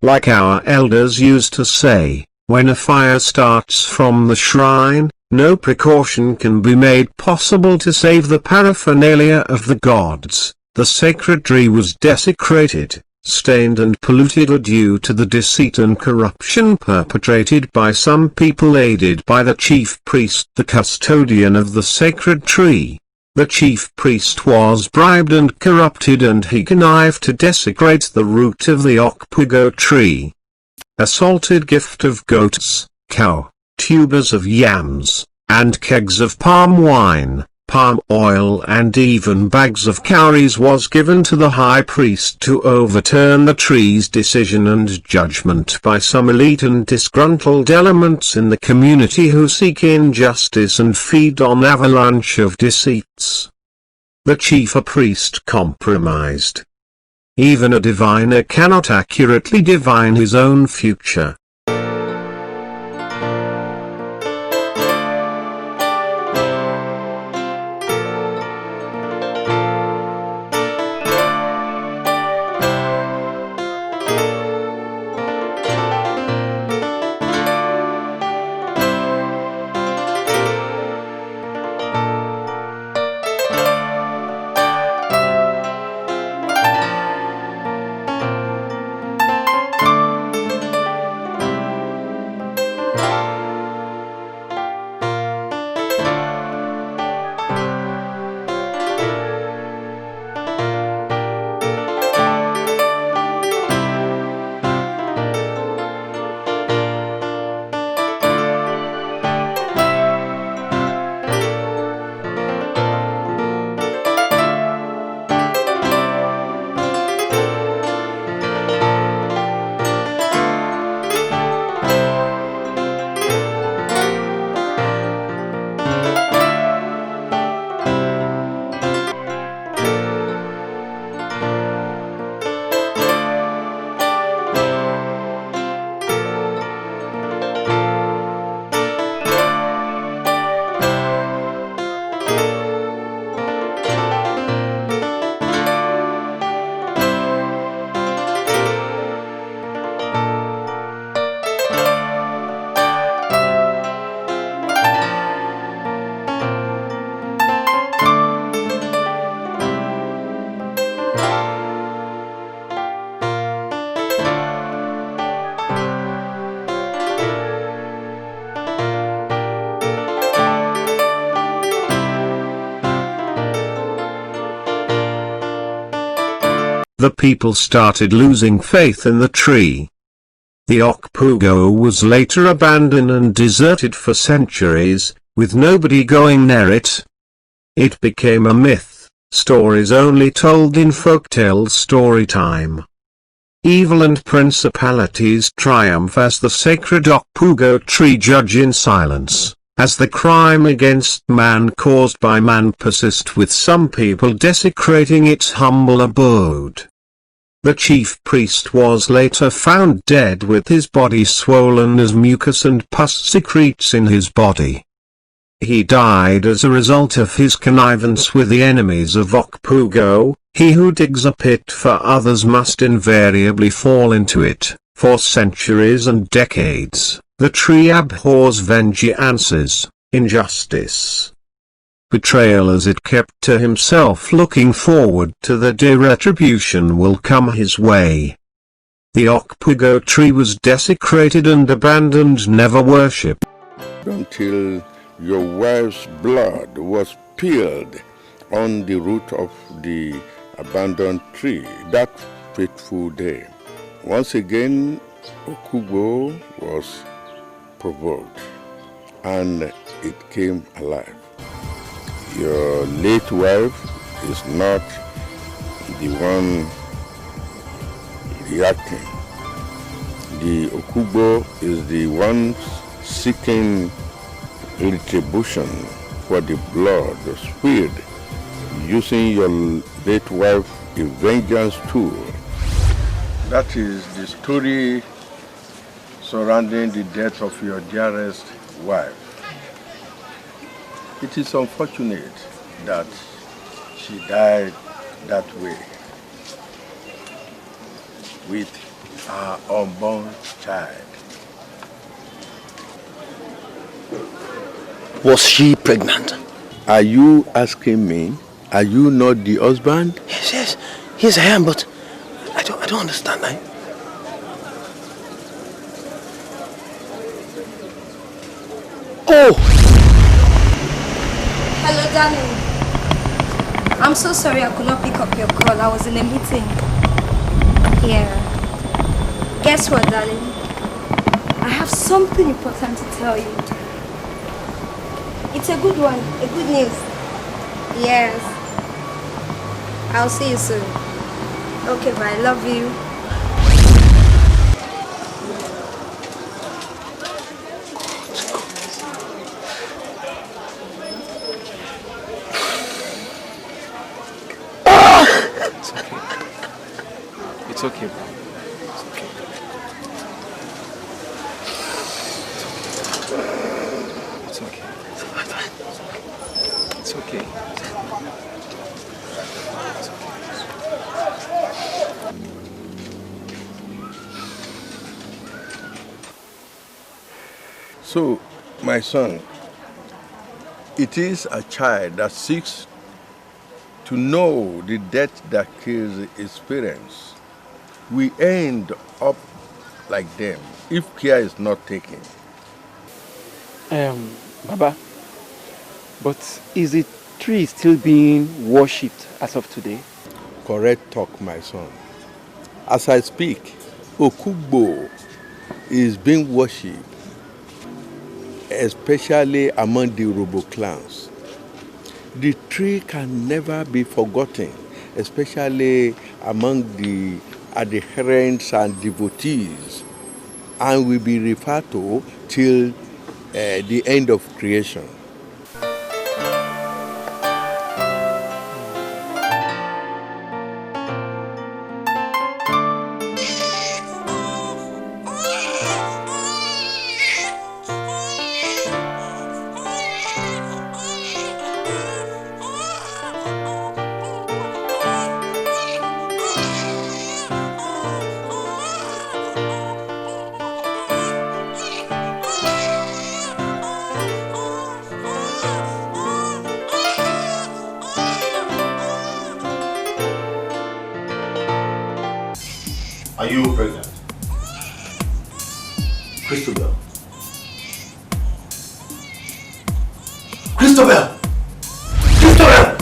Like our elders used to say, when a fire starts from the shrine, no precaution can be made possible to save the paraphernalia of the gods. The sacred tree was desecrated, stained and polluted due to the deceit and corruption perpetrated by some people aided by the chief priest, the custodian of the sacred tree. The chief priest was bribed and corrupted, and he connived to desecrate the root of the Okpugo tree. A salted gift of goats, cow, tubers of yams, and kegs of palm wine, palm oil and even bags of cowries was given to the high priest to overturn the tree's decision and judgment by some elite and disgruntled elements in the community who seek injustice and feed on avalanche of deceits. The chief priest compromised. Even a diviner cannot accurately divine his own future. The people started losing faith in the tree. The Okpugo was later abandoned and deserted for centuries, with nobody going near it. It became a myth, stories only told in folktale story time. Evil and principalities triumph as the sacred Okpugo tree judge in silence, as the crime against man caused by man persist, with some people desecrating its humble abode. The chief priest was later found dead with his body swollen as mucus and pus secretes in his body. He died as a result of his connivance with the enemies of Okpugo. He who digs a pit for others must invariably fall into it. For centuries and decades, the tree abhors vengeances, injustice, betrayal, as it kept to himself, looking forward to the day retribution will come his way. The Okpugo tree was desecrated and abandoned, never worshipped. Until your wife's blood was spilled on the root of the abandoned tree that fateful day. Once again, Okpugo was provoked, and it came alive. Your late wife is not the one reacting. The Okpugo is the one seeking retribution for the blood spilled, using your late wife a vengeance tool. That is the story surrounding the death of your dearest wife. It is unfortunate that she died that way, with our unborn child. Was she pregnant? Are you asking me? Are you not the husband? Yes. Yes, I am, but I don't understand. Oh! Hello, darling. I'm so sorry I could not pick up your call. I was in a meeting. Yeah. Guess what, darling? I have something important to tell you. It's a good one. A good news. Yes. I'll see you soon. Okay, bye. Love you. It's okay, bro. It's okay. It's okay. So, my son, it is a child that seeks to know the death that kills its parents. We end up like them if care is not taken. Baba, but is the tree still being worshipped as of today? Correct talk, my son. As I speak, Okugbo is being worshipped, especially among the Robo clans. The tree can never be forgotten, especially among the adherents and devotees, and will be referred to till the end of creation. Are you pregnant? Christabel? Christabel! Christabel!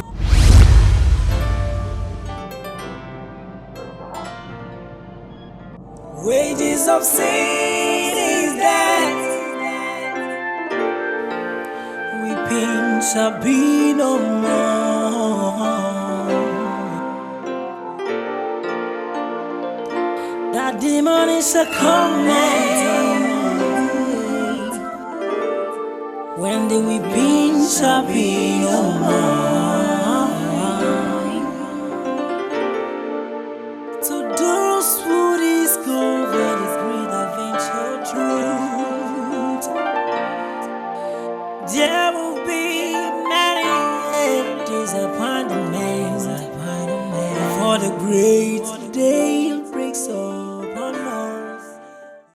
Wages of sin is death. Weeping shall be no more. That demon is a coming. When the weeping shall be no more. To those who discover this great adventure truth, there will be many disappointments for the great day.